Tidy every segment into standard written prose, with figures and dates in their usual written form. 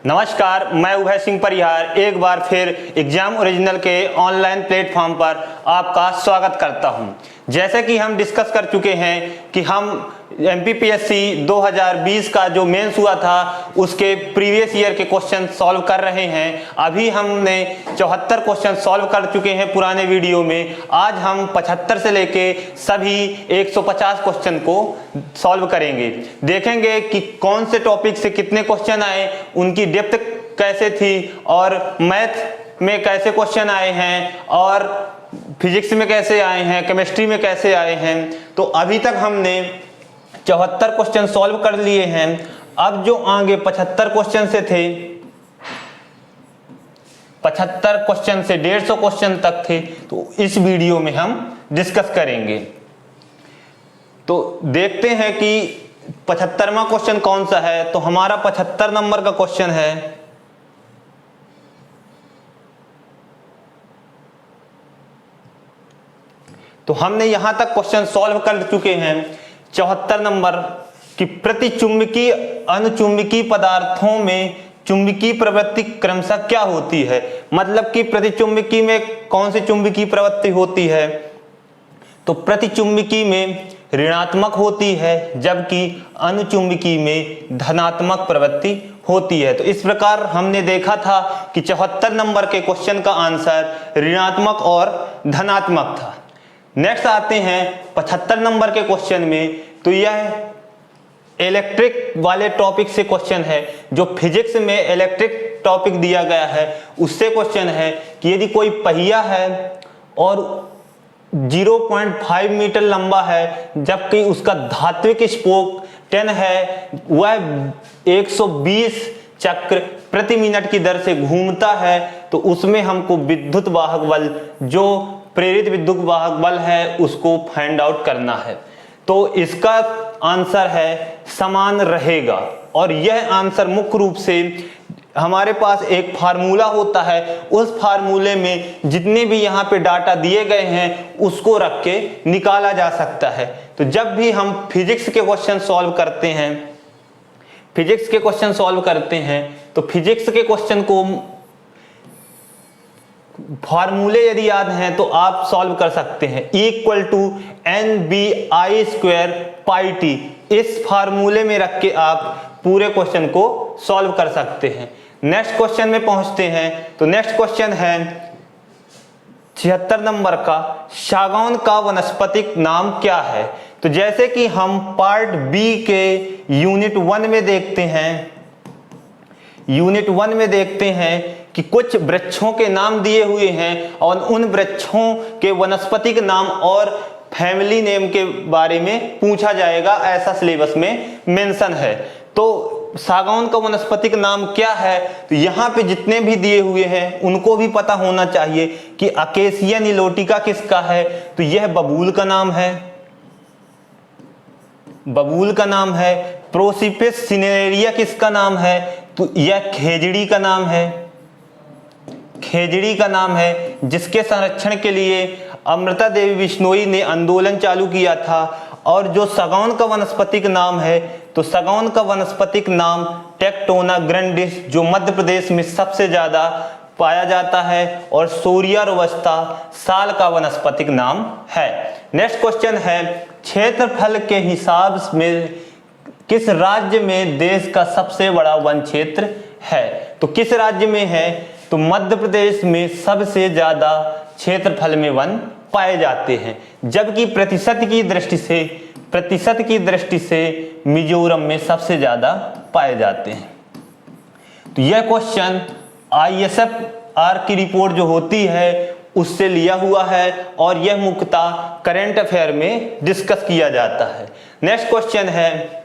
नमस्कार, मैं उभय सिंह परिहार एक बार फिर एग्जाम ओरिजिनल के ऑनलाइन प्लेटफॉर्म पर आपका स्वागत करता हूं। जैसे कि हम डिस्कस कर चुके हैं कि हम एमपीपीएससी 2020 का जो मेंस हुआ था उसके प्रीवियस ईयर के क्वेश्चन सॉल्व कर रहे हैं। अभी हमने 74 क्वेश्चन सॉल्व कर चुके हैं पुराने वीडियो में। आज हम 75 से लेके सभी 150 क्वेश्चन को सॉल्व करेंगे। देखेंगे कि कौन से टॉपिक से कितने क्वेश्चन आए, उनकी डेप्थ कैसे थी और मैथ में कैसे क्वेश्चन आए हैं और फिजिक्स में कैसे आए हैं, केमिस्ट्री में कैसे आए हैं। तो अभी तक हमने 74 क्वेश्चन सॉल्व कर लिए हैं। अब जो आगे 75 क्वेश्चन से थे, 75 क्वेश्चन से 150 क्वेश्चन तक थे, तो इस वीडियो में हम डिस्कस करेंगे। तो देखते हैं कि 75वां क्वेश्चन कौन सा है। तो हमारा 75 नंबर का क्वेश्चन है, तो हमने यहां तक क्वेश्चन सॉल्व कर चुके हैं 74 नंबर की प्रतिचुंबकीय अनुचुंबकीय पदार्थों में चुंबकीय प्रवृत्ति क्रमशः क्या होती है। मतलब कि प्रतिचुंबकीय में कौन सी चुंबकीय प्रवृत्ति होती है, तो प्रतिचुंबकीय में ऋणात्मक होती है जबकि अनुचुंबकीय में धनात्मक प्रवृत्ति होती है। तो इस प्रकार हमने देखा था कि 74 नंबर के क्वेश्चन का आंसर ऋणात्मक और धनात्मक था। नेक्स्ट आते हैं 75 नंबर के क्वेश्चन में। तो यह इलेक्ट्रिक वाले टॉपिक से क्वेश्चन है। जो फिजिक्स में इलेक्ट्रिक टॉपिक दिया गया है उससे क्वेश्चन है कि यदि कोई पहिया है और 0.5 मीटर लंबा है जबकि उसका धात्विक स्पोक 10 है, वह 120 चक्र प्रति मिनट की दर से घूमता है, तो उसमें हमको विद्युत वाहक बल, जो प्रेरित विद्युत वाहक बल है, उसको फाइंड आउट करना है। तो इसका आंसर है समान रहेगा। और यह आंसर मुख्य रूप से हमारे पास एक फार्मूला होता है, उस फार्मूले में जितने भी यहाँ पे डाटा दिए गए हैं उसको रख के निकाला जा सकता है। तो जब भी हम फिजिक्स के क्वेश्चन सॉल्व करते हैं, तो फिजिक्स के क्वेश्चन को फार्मूले यदि याद हैं तो आप सॉल्व कर सकते हैं। =NBI²πt, इस फार्मूले में रख के आप पूरे क्वेश्चन को सॉल्व कर सकते हैं। नेक्स्ट क्वेश्चन में पहुंचते हैं। तो नेक्स्ट क्वेश्चन है 76 नंबर का, सागौन का वानस्पतिक नाम क्या है। तो जैसे कि हम पार्ट बी के यूनिट 1 में देखते हैं कि कुछ वृक्षों के नाम दिए हुए हैं और उन वृक्षों के वनस्पतिक नाम और फैमिली नेम के बारे में पूछा जाएगा, ऐसा सिलेबस में मेंशन है। तो सागौन का वनस्पतिक नाम क्या है, तो यहाँ पे जितने भी दिए हुए हैं उनको भी पता होना चाहिए कि अकेसिया निलोटिका किसका है, तो यह बबूल का नाम है। प्रोसिपिस सिनेरिया किसका नाम है, तो यह खेजड़ी का नाम है, जिसके संरक्षण के लिए अमृता देवी बिश्नोई ने आंदोलन चालू किया था। और जो सागौन का वनस्पतिक नाम है, तो सागौन का वनस्पतिक नाम टेक्टोना ग्रैंडिस, जो मध्य प्रदेश में सबसे ज्यादा पाया जाता है, और सोरिया रोबस्टा साल का वनस्पतिक नाम है। नेक्स्ट क्वेश्चन है, क्षेत्रफल के हिसाब में किस राज्य में देश का सबसे बड़ा वन क्षेत्र है। तो किस राज्य में है, तो मध्य प्रदेश में सबसे ज्यादा क्षेत्रफल में वन पाए जाते हैं, जबकि प्रतिशत की दृष्टि से मिजोरम में सबसे ज्यादा पाए जाते हैं। तो यह क्वेश्चन ISFR की रिपोर्ट जो होती है उससे लिया हुआ है और यह मुख्यतः करंट अफेयर में डिस्कस किया जाता है। नेक्स्ट क्वेश्चन है,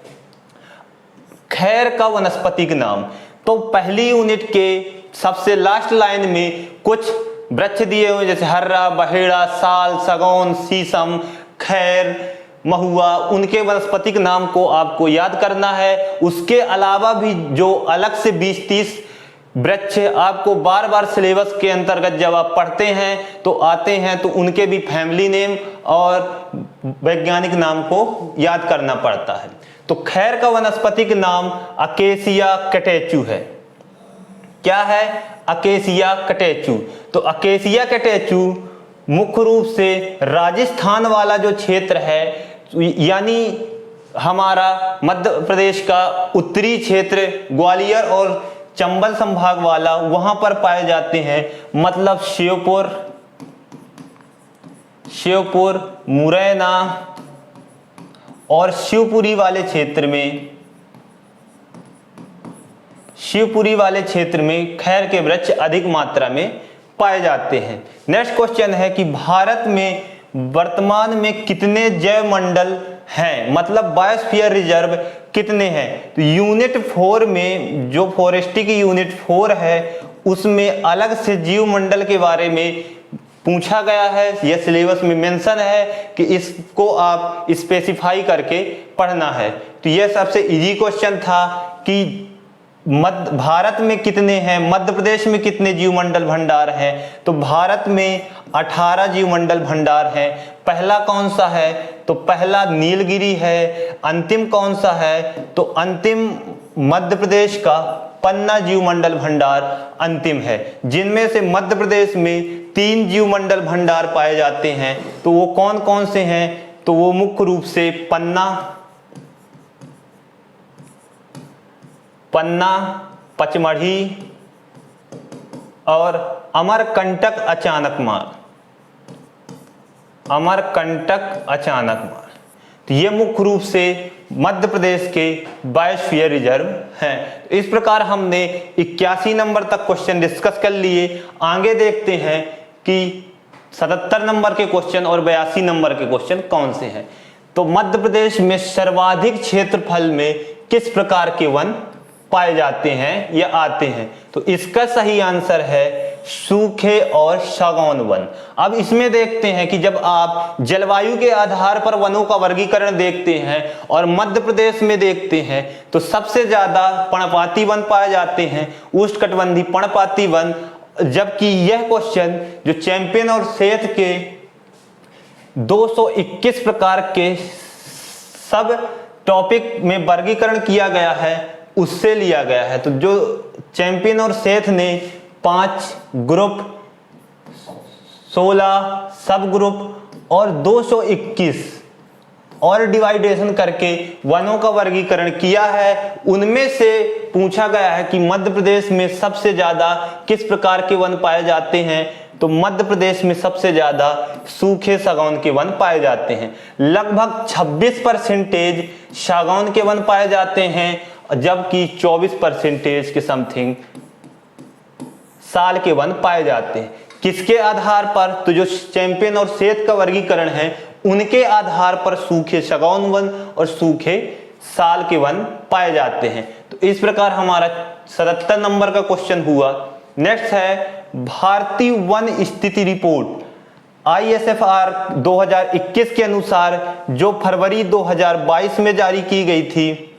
खैर का वनस्पतिक नाम। तो पहली यूनिट के सबसे लास्ट लाइन में कुछ वृक्ष दिए हुए जैसे हर्रा, बहेड़ा, साल, सागौन, शीशम, खैर, महुआ, उनके वनस्पतिक नाम को आपको याद करना है। उसके अलावा भी जो अलग से 20-30 वृक्ष आपको बार बार सिलेबस के अंतर्गत जब आप पढ़ते हैं तो आते हैं, तो उनके भी फैमिली नेम और वैज्ञानिक नाम को याद करना पड़ता है। तो खैर का वनस्पतिक नाम अकेसिया कैटेचू है। क्या है? Acacia catechu. तो अकेसिया कैटेचू मुख्य रूप से राजस्थान वाला जो क्षेत्र है, यानी हमारा मध्य प्रदेश का उत्तरी क्षेत्र, ग्वालियर और चंबल संभाग वाला, वहां पर पाए जाते हैं। मतलब श्योपुर, मुरैना और शिवपुरी वाले क्षेत्र में खैर के वृक्ष अधिक मात्रा में पाए जाते हैं। नेक्स्ट क्वेश्चन है कि भारत में वर्तमान में कितने जैव मंडल हैं, मतलब बायोस्फीयर रिजर्व कितने हैं? तो यूनिट 4 में, जो फॉरेस्ट्री की यूनिट 4 है, उसमें अलग से जीव मंडल के बारे में पूछा गया है। यह सिलेबस में मेंशन है कि इसको आप स्पेसिफाई करके पढ़ना है। तो यह सबसे इजी क्वेश्चन था कि भारत में कितने हैं, मध्य प्रदेश में कितने जीवमंडल भंडार हैं? तो भारत में 18 जीवमंडल भंडार हैं। पहला कौन सा है? तो पहला नीलगिरी है। अंतिम कौन सा है? तो अंतिम मध्य प्रदेश का पन्ना जीवमंडल भंडार अंतिम है, जिनमें से मध्य प्रदेश में 3 जीवमंडल भंडार पाए जाते हैं। तो वो कौन कौन से हैं? तो वो मुख्य रूप से पन्ना, पचमढ़ी और अमरकंटक अचानकमार। तो ये मुख्य रूप से मध्य प्रदेश के बायोस्फीयर रिजर्व हैं। इस प्रकार हमने 81 नंबर तक क्वेश्चन डिस्कस कर लिए। आगे देखते हैं कि 77 नंबर के क्वेश्चन और 82 नंबर के क्वेश्चन कौन से हैं। तो मध्य प्रदेश में सर्वाधिक क्षेत्रफल में किस प्रकार के वन पाए जाते हैं या आते हैं? तो इसका सही आंसर है सूखे और सागौन वन। अब इसमें देखते हैं कि जब आप जलवायु के आधार पर वनों का वर्गीकरण देखते हैं और मध्य प्रदेश में देखते हैं, तो सबसे ज्यादा पर्णपाती वन पाए जाते हैं, उष्णकटिबंधीय पर्णपाती वन। जबकि यह क्वेश्चन जो चैंपियन और सेठ के 221 प्रकार के सब टॉपिक में वर्गीकरण किया गया है, उससे लिया गया है। तो जो चैंपियन और सेठ ने 5 ग्रुप, 16 सब ग्रुप और 221 और डिवाइडेशन करके वनों का वर्गीकरण किया है, उनमें से पूछा गया है कि मध्य प्रदेश में सबसे ज्यादा किस प्रकार के वन पाए जाते हैं। तो मध्य प्रदेश में सबसे ज्यादा सूखे सागौन के वन पाए जाते हैं। लगभग 26% सागौन के वन पाए जाते हैं, जबकि 24% के समथिंग साल के वन पाए जाते हैं। किसके आधार पर? तो जो चैंपियन और सेठ का वर्गीकरण है, उनके आधार पर सूखे सागौन वन और सूखे साल के वन पाए जाते हैं। तो इस प्रकार हमारा 77 नंबर का क्वेश्चन हुआ। नेक्स्ट है भारतीय वन स्थिति रिपोर्ट ISFR 2021 के अनुसार, जो फरवरी 2022 में जारी की गई थी,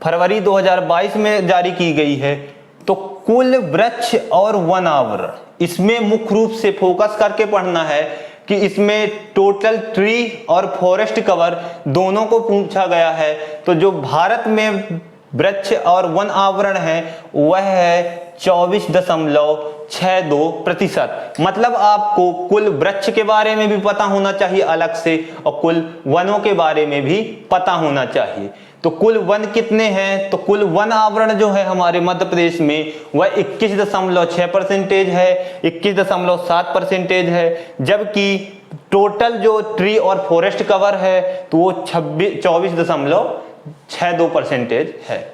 फरवरी 2022 में जारी की गई है। तो कुल वृक्ष और वन आवरण, इसमें मुख्य रूप से फोकस करके पढ़ना है कि इसमें टोटल ट्री और फॉरेस्ट कवर दोनों को पूछा गया है। तो जो भारत में वृक्ष और वन आवरण है वह है 24.62%। मतलब आपको कुल वृक्ष के बारे में भी पता होना चाहिए अलग से, और कुल वनों के बारे में भी पता होना चाहिए। तो कुल वन कितने हैं? तो कुल वन आवरण जो है हमारे मध्य प्रदेश में वह 21.6% है, 21.7% है। जबकि टोटल जो ट्री और फॉरेस्ट कवर है तो वो 24.62% है।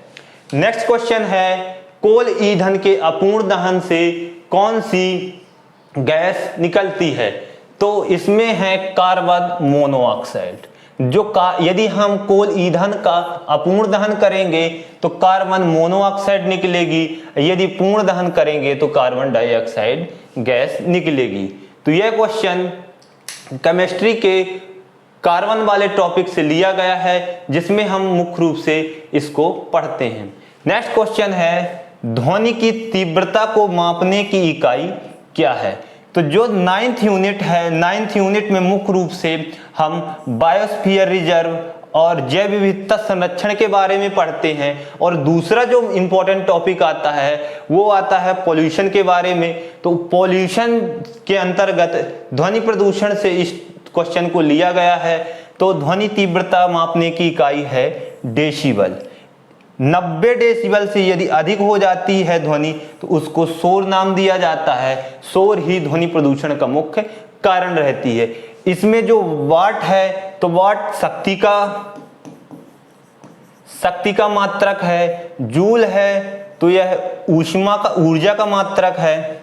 नेक्स्ट क्वेश्चन है कोल ईंधन के अपूर्ण दहन से कौन सी गैस निकलती है? तो इसमें है कार्बन मोनोऑक्साइड। यदि हम कोल ईंधन का अपूर्ण दहन करेंगे तो कार्बन मोनोऑक्साइड निकलेगी, यदि पूर्ण दहन करेंगे तो कार्बन डाइऑक्साइड गैस निकलेगी। तो यह क्वेश्चन केमिस्ट्री के कार्बन वाले टॉपिक से लिया गया है, जिसमें हम मुख्य रूप से इसको पढ़ते हैं। नेक्स्ट क्वेश्चन है ध्वनि की तीव्रता को मापने की इकाई क्या है? तो जो 9th यूनिट है, 9th यूनिट में मुख्य रूप से हम बायोस्फीयर रिजर्व और जैव विविधता संरक्षण के बारे में पढ़ते हैं। और दूसरा जो इम्पोर्टेंट टॉपिक आता है वो आता है पॉल्यूशन के बारे में। तो पॉल्यूशन के अंतर्गत ध्वनि प्रदूषण से इस क्वेश्चन को लिया गया है। तो ध्वनि तीव्रता मापने की इकाई है डेसिबल। 90 डेसिबल से यदि अधिक हो जाती है ध्वनि तो उसको शोर नाम दिया जाता है। शोर ही ध्वनि प्रदूषण का मुख्य कारण रहती है। इसमें जो वाट है तो वाट शक्ति का मात्रक है। जूल है तो यह ऊर्जा का मात्रक है,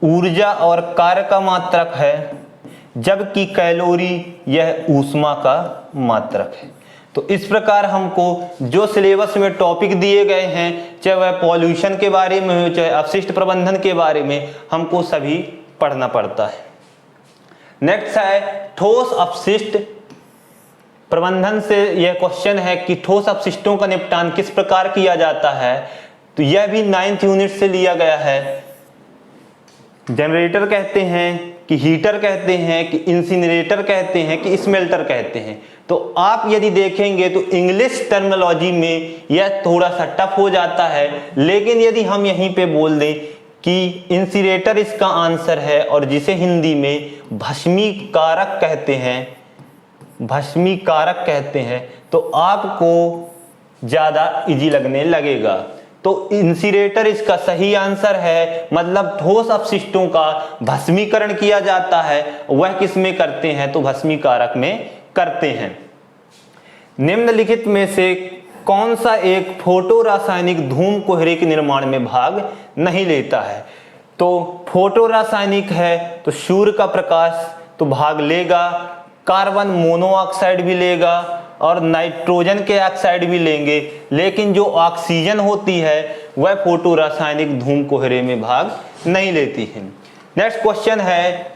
ऊर्जा और कार्य का मात्रक है, जबकि कैलोरी यह ऊष्मा का मात्रक है। तो इस प्रकार हमको जो सिलेबस में टॉपिक दिए गए हैं, चाहे वह पॉल्यूशन के बारे में हो चाहे अपशिष्ट प्रबंधन के बारे में, हमको सभी पढ़ना पड़ता है। नेक्स्ट है ठोस अपशिष्ट प्रबंधन से यह क्वेश्चन है कि ठोस अपशिष्टों का निपटान किस प्रकार किया जाता है। तो यह भी 9th यूनिट से लिया गया है। जनरेटर कहते हैं कि हीटर कहते हैं कि इंसिनरेटर कहते हैं कि स्मेल्टर कहते हैं। तो आप यदि देखेंगे तो इंग्लिश टर्मिनोलॉजी में यह थोड़ा सा टफ हो जाता है, लेकिन यदि हम यहीं पे बोल दें कि इंसिनरेटर इसका आंसर है और जिसे हिंदी में भस्मीकारक कहते हैं तो आपको ज़्यादा इजी लगने लगेगा। तो इंसिनरेटर इसका सही आंसर है। मतलब ठोस अपशिष्टों का भस्मीकरण किया जाता है, वह किस में करते हैं तो भस्मीकारक में करते हैं। निम्नलिखित में से कौन सा एक फोटो रासायनिक धूम कोहरे के निर्माण में भाग नहीं लेता है। तो फोटो रासायनिक है तो सूर्य का प्रकाश तो भाग लेगा, कार्बन मोनोऑक्साइड भी लेगा और नाइट्रोजन के ऑक्साइड भी लेंगे, लेकिन जो ऑक्सीजन होती है वह फोटो रासायनिक धूम कोहरे में भाग नहीं लेती है। नेक्स्ट क्वेश्चन है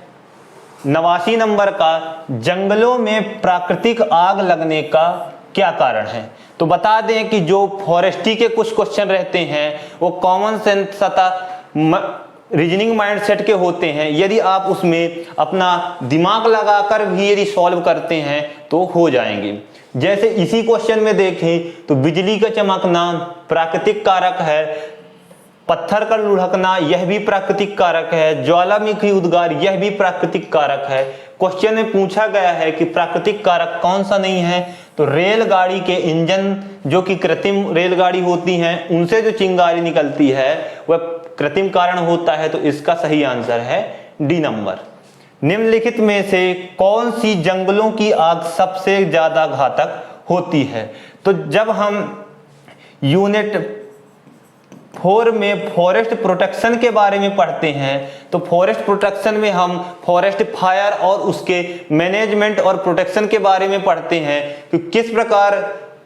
89 नंबर का, जंगलों में प्राकृतिक आग लगने का क्या कारण है। तो बता दें कि जो फॉरेस्ट्री के कुछ क्वेश्चन रहते हैं वो कॉमन सेंस तथा रीजनिंग माइंडसेट के होते हैं। यदि आप उसमें अपना दिमाग लगाकर भी यदि सॉल्व करते हैं तो हो जाएंगे। जैसे इसी क्वेश्चन में देखें तो बिजली का चमकना प्राकृतिक कारक है, पत्थर का लुढ़कना यह भी प्राकृतिक कारक है, ज्वालामुखी उद्गार यह भी प्राकृतिक कारक है। क्वेश्चन में पूछा गया है कि प्राकृतिक कारक कौन सा नहीं है। तो रेलगाड़ी के इंजन जो कि कृत्रिम रेलगाड़ी होती हैं उनसे जो चिंगारी निकलती है वह कृत्रिम कारण होता है। तो इसका सही आंसर है डी नंबर। निम्नलिखित में से कौन सी जंगलों की आग सबसे ज्यादा घातक होती है। तो जब हम यूनिट 4 में फॉरेस्ट प्रोटेक्शन के बारे में पढ़ते हैं तो फॉरेस्ट प्रोटेक्शन में हम फॉरेस्ट फायर और उसके मैनेजमेंट और प्रोटेक्शन के बारे में पढ़ते हैं कि किस प्रकार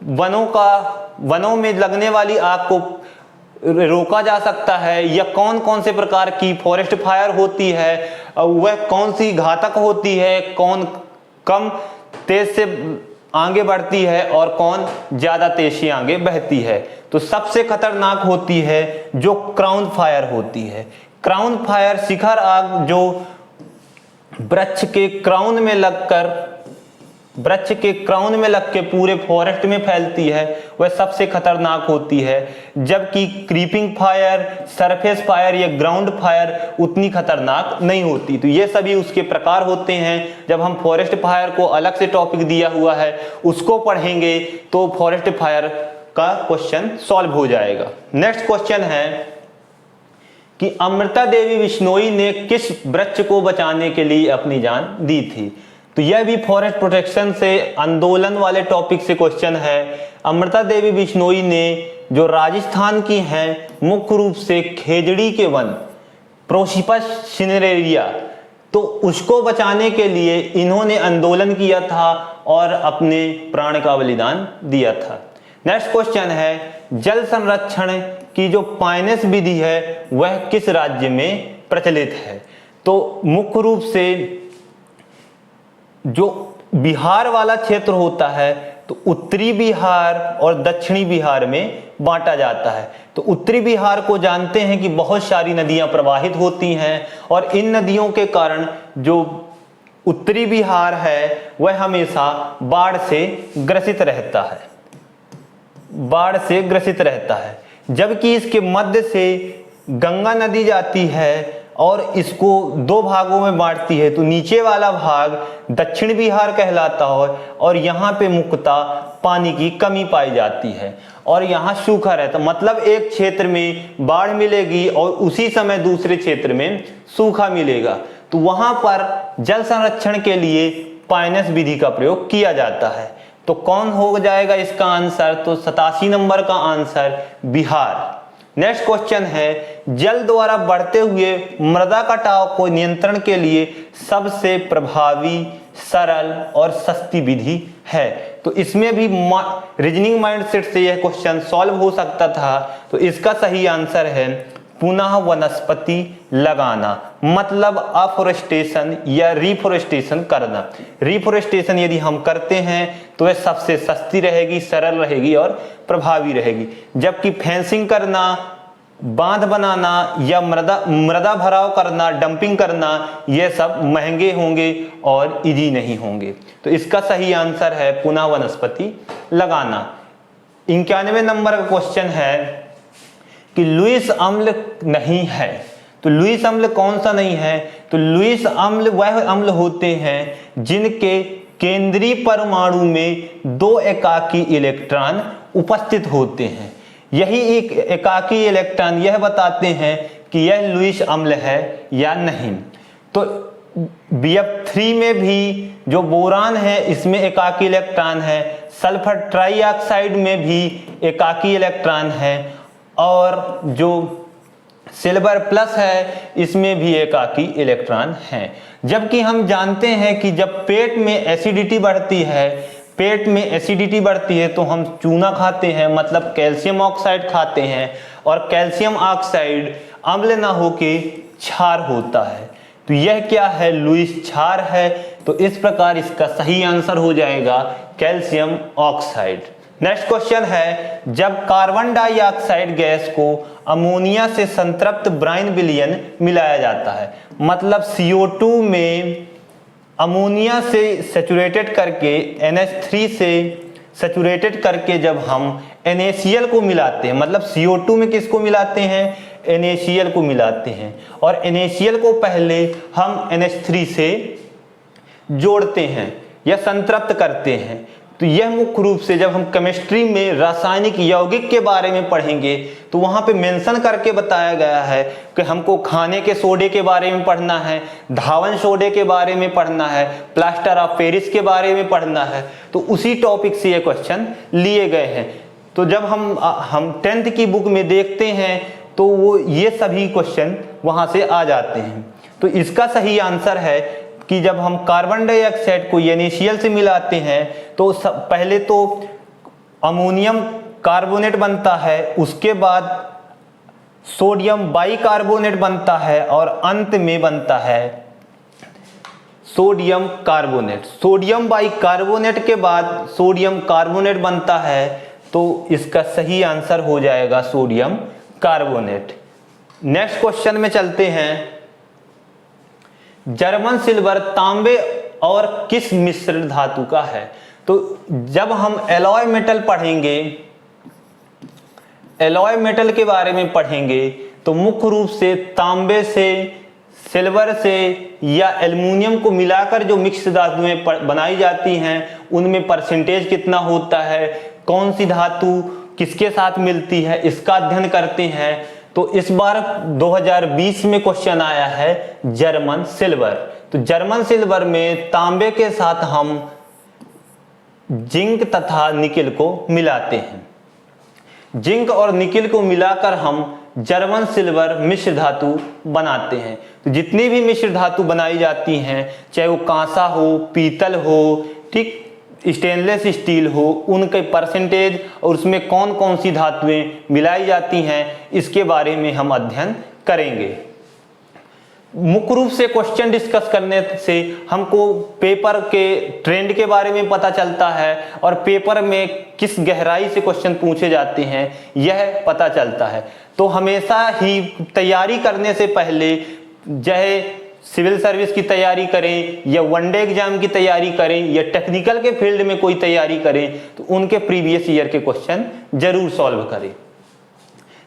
वनों में लगने वाली आग को रोका जा सकता है या कौन कौन से प्रकार की फॉरेस्ट फायर होती है, वह कौन सी घातक होती है, कौन कम तेज से आगे बढ़ती है और कौन ज्यादा तेज से आगे बहती है। तो सबसे खतरनाक होती है जो क्राउन फायर होती है। क्राउन फायर शिखर आग जो वृक्ष के क्राउन में लग के पूरे फॉरेस्ट में फैलती है वह सबसे खतरनाक होती है, जबकि क्रीपिंग फायर, सरफेस फायर या ग्राउंड फायर उतनी खतरनाक नहीं होती। तो ये सभी उसके प्रकार होते हैं। जब हम फॉरेस्ट फायर को अलग से टॉपिक दिया हुआ है उसको पढ़ेंगे तो फॉरेस्ट फायर का क्वेश्चन सॉल्व हो जाएगा। नेक्स्ट क्वेश्चन है कि अमृता देवी बिश्नोई ने किस वृक्ष को बचाने के लिए अपनी जान दी थी। तो यह भी फॉरेस्ट प्रोटेक्शन से आंदोलन वाले टॉपिक से क्वेश्चन है। अमृता देवी बिश्नोई ने जो राजस्थान की हैं मुख्य रूप से खेजड़ी के वन प्रोसिपस सिनेरेरिया, तो उसको बचाने के लिए इन्होंने आंदोलन किया था और अपने प्राण का बलिदान दिया था। नेक्स्ट क्वेश्चन है जल संरक्षण की जो पायनेस विधि है वह किस राज्य में प्रचलित है। तो मुख्य रूप से जो बिहार वाला क्षेत्र होता है तो उत्तरी बिहार और दक्षिणी बिहार में बांटा जाता है। तो उत्तरी बिहार को जानते हैं कि बहुत सारी नदियां प्रवाहित होती हैं और इन नदियों के कारण जो उत्तरी बिहार है वह हमेशा बाढ़ से ग्रसित रहता है, बाढ़ से ग्रसित रहता है। जबकि इसके मध्य से गंगा नदी जाती है और इसको दो भागों में बांटती है, तो नीचे वाला भाग दक्षिण बिहार कहलाता है और यहाँ पे मुख्यतः पानी की कमी पाई जाती है और यहाँ सूखा रहता, मतलब एक क्षेत्र में बाढ़ मिलेगी और उसी समय दूसरे क्षेत्र में सूखा मिलेगा। तो वहाँ पर जल संरक्षण के लिए पायनस विधि का प्रयोग किया जाता है। तो कौन हो जाएगा इसका आंसर? तो 87 नंबर का आंसर बिहार। नेक्स्ट क्वेश्चन है, जल द्वारा बढ़ते हुए मृदा कटाव को नियंत्रण के लिए सबसे प्रभावी, सरल और सस्ती विधि है। तो इसमें भी रीजनिंग माइंडसेट से यह क्वेश्चन सॉल्व हो सकता था। तो इसका सही आंसर है पुनः वनस्पति लगाना, मतलब अफोरेस्टेशन या रिफोरेस्टेशन करना। रिफोरेस्टेशन यदि हम करते हैं तो वह सबसे सस्ती रहेगी, सरल रहेगी और प्रभावी रहेगी। जबकि फेंसिंग करना, बांध बनाना या मृदा भराव करना, डंपिंग करना, ये सब महंगे होंगे और इजी नहीं होंगे। तो इसका सही आंसर है पुनः वनस्पति लगाना। 91 नंबर का क्वेश्चन है कि लुईस अम्ल नहीं है। तो लुईस अम्ल कौन सा नहीं है? तो लुईस अम्ल वह अम्ल होते हैं जिनके केंद्रीय परमाणु में 2 एकाकी इलेक्ट्रॉन उपस्थित होते हैं। यही एक एकाकी इलेक्ट्रॉन यह बताते हैं कि यह लुईस अम्ल है या नहीं। तो BF3 में भी जो बोरान है इसमें एकाकी इलेक्ट्रॉन है, सल्फर ट्राइऑक्साइड में भी एकाकी इलेक्ट्रॉन है और जो सिल्वर प्लस है इसमें भी एकाकी इलेक्ट्रॉन है। जबकि हम जानते हैं कि जब पेट में एसिडिटी बढ़ती है, पेट में एसिडिटी बढ़ती है तो हम चूना खाते हैं, मतलब कैल्शियम ऑक्साइड खाते हैं और कैल्शियम ऑक्साइड अम्ल ना होके क्षार होता है। तो यह क्या है? लुईस क्षार है। तो इस प्रकार इसका सही आंसर हो जाएगा कैल्शियम ऑक्साइड। नेक्स्ट क्वेश्चन है, जब कार्बन डाइऑक्साइड गैस को अमोनिया से संतृप्त ब्राइन विलयन मिलाया जाता है, मतलब CO2 में अमोनिया से सैचुरेटेड करके NH3 से सैचुरेटेड करके जब हम NaCl को मिलाते हैं, मतलब CO2 में किसको मिलाते हैं? NaCl को मिलाते हैं और NaCl को पहले हम NH3 से जोड़ते हैं या संतृप्त करते हैं। तो यह मुख्य रूप से जब हम केमिस्ट्री में रासायनिक यौगिक के बारे में पढ़ेंगे तो वहाँ पे मेंशन करके बताया गया है कि हमको खाने के सोडे के बारे में पढ़ना है, धावन सोडे के बारे में पढ़ना है, प्लास्टर ऑफ पेरिस के बारे में पढ़ना है। तो उसी टॉपिक से ये क्वेश्चन लिए गए हैं। तो जब हम 10th की बुक में देखते हैं तो वो ये सभी क्वेश्चन वहाँ से आ जाते हैं। तो इसका सही आंसर है कि जब हम कार्बन डाइऑक्साइड को NaCl से मिलाते हैं तो पहले तो अमोनियम कार्बोनेट बनता है, उसके बाद सोडियम बाइकार्बोनेट बनता है और अंत में बनता है सोडियम कार्बोनेट। सोडियम बाइकार्बोनेट के बाद सोडियम कार्बोनेट बनता है। तो इसका सही आंसर हो जाएगा सोडियम कार्बोनेट। नेक्स्ट क्वेश्चन में चलते हैं, जर्मन सिल्वर तांबे और किस मिश्र धातु का है? तो जब हम एलॉय मेटल पढ़ेंगे, एलॉय मेटल के बारे में पढ़ेंगे तो मुख्य रूप से तांबे से, सिल्वर से या एल्युमिनियम को मिलाकर जो मिक्स धातुएं बनाई जाती हैं उनमें परसेंटेज कितना होता है, कौन सी धातु किसके साथ मिलती है, इसका अध्ययन करते हैं। तो इस बार 2020 में क्वेश्चन आया है जर्मन सिल्वर। तो जर्मन सिल्वर में तांबे के साथ हम जिंक तथा निकिल को मिलाते हैं। जिंक और निकिल को मिलाकर हम जर्मन सिल्वर मिश्र धातु बनाते हैं। तो जितनी भी मिश्र धातु बनाई जाती हैं, चाहे वो कांसा हो, पीतल हो, ठीक, स्टेनलेस स्टील हो, उनके परसेंटेज और उसमें कौन कौन सी धातुएं मिलाई जाती हैं, इसके बारे में हम अध्ययन करेंगे। मुख्य रूप से क्वेश्चन डिस्कस करने से हमको पेपर के ट्रेंड के बारे में पता चलता है और पेपर में किस गहराई से क्वेश्चन पूछे जाते हैं यह पता चलता है। तो हमेशा ही तैयारी करने से पहले चाहे सिविल सर्विस की तैयारी करें या वनडे एग्जाम की तैयारी करें या टेक्निकल के फील्ड में कोई तैयारी करें तो उनके प्रीवियस ईयर के क्वेश्चन जरूर सॉल्व करें।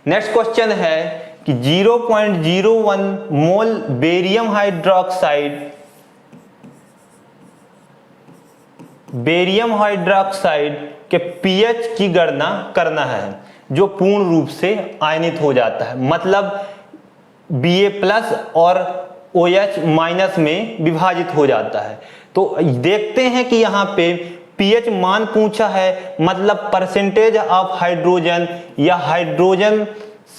नेक्स्ट क्वेश्चन है कि 0.01 मोल बेरियम हाइड्रोक्साइड के पीएच की गणना करना है जो पूर्ण रूप से आयनित हो जाता है, मतलब Ba+ और OH- में विभाजित हो जाता है। तो देखते हैं कि यहाँ पे पीएच मान पूछा है, मतलब परसेंटेज ऑफ हाइड्रोजन या हाइड्रोजन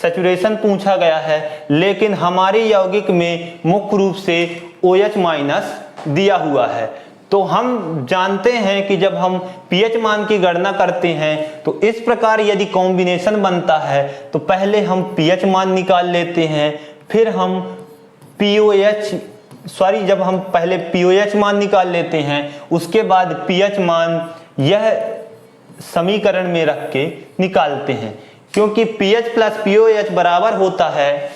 सैचुरेशन पूछा गया है, लेकिन हमारे यौगिक में मुख्य रूप से OH- दिया हुआ है। तो हम जानते हैं कि जब हम पीएच मान की गणना करते हैं तो इस प्रकार यदि कॉम्बिनेशन बनता है तो पहले हम पीएच मान निकाल लेते हैं, फिर हम जब हम पहले पीओएच मान निकाल लेते हैं उसके बाद पीएच मान यह समीकरण में रख के निकालते हैं, क्योंकि पीएच प्लस पीओएच बराबर होता है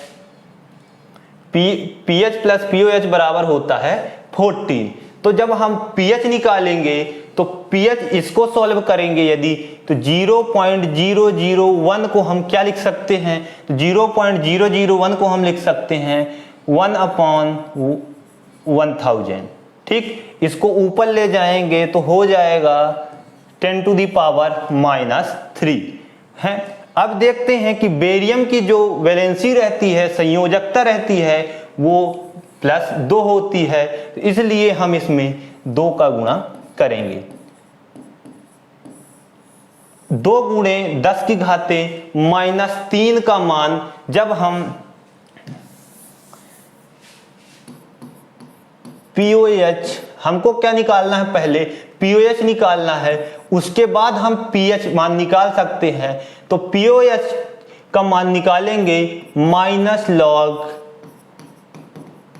पीएच प्लस पीओएच बराबर होता है 14। तो जब हम पीएच निकालेंगे तो पीएच इसको सॉल्व करेंगे यदि, तो 0.001 को हम क्या लिख सकते हैं, तो 0.001 को हम लिख सकते हैं 1/1000। ठीक, इसको ऊपर ले जाएंगे तो हो जाएगा 10⁻³ है। अब देखते हैं कि बेरियम की जो वैलेंसी रहती है, संयोजकता रहती है, वो +2 होती है, तो इसलिए हम इसमें 2 का गुणा करेंगे। 2 × 10⁻³ का मान जब हम पीओएच, हमको क्या निकालना है, पहले पीओएच निकालना है, उसके बाद हम पीएच मान निकाल सकते हैं। तो पीओएच का मान निकालेंगे -log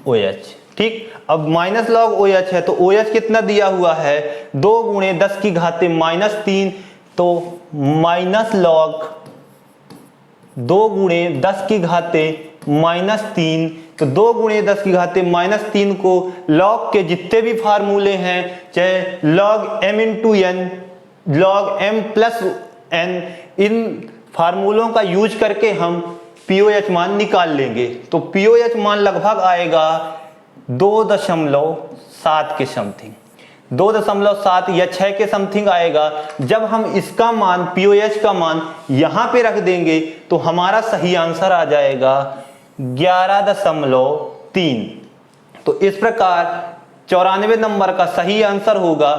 OH। ठीक, अब -log OH है तो OH कितना दिया हुआ है, 2 × 10⁻³ तो -log 2 × 10⁻³ तो 2 × 10⁻³ को log के जितने भी फार्मूले हैं, चाहे log m × n, log m + n, इन फार्मूलों का यूज करके हम पीओएच मान निकाल लेंगे। तो पीओएच मान लगभग आएगा 2.7 के समथिंग, 2.7 या 6 के समथिंग आएगा। जब हम इसका मान पीओएच का मान यहाँ पे रख देंगे तो हमारा सही आंसर आ जाएगा 11.3। तो इस प्रकार 94 नंबर का सही आंसर होगा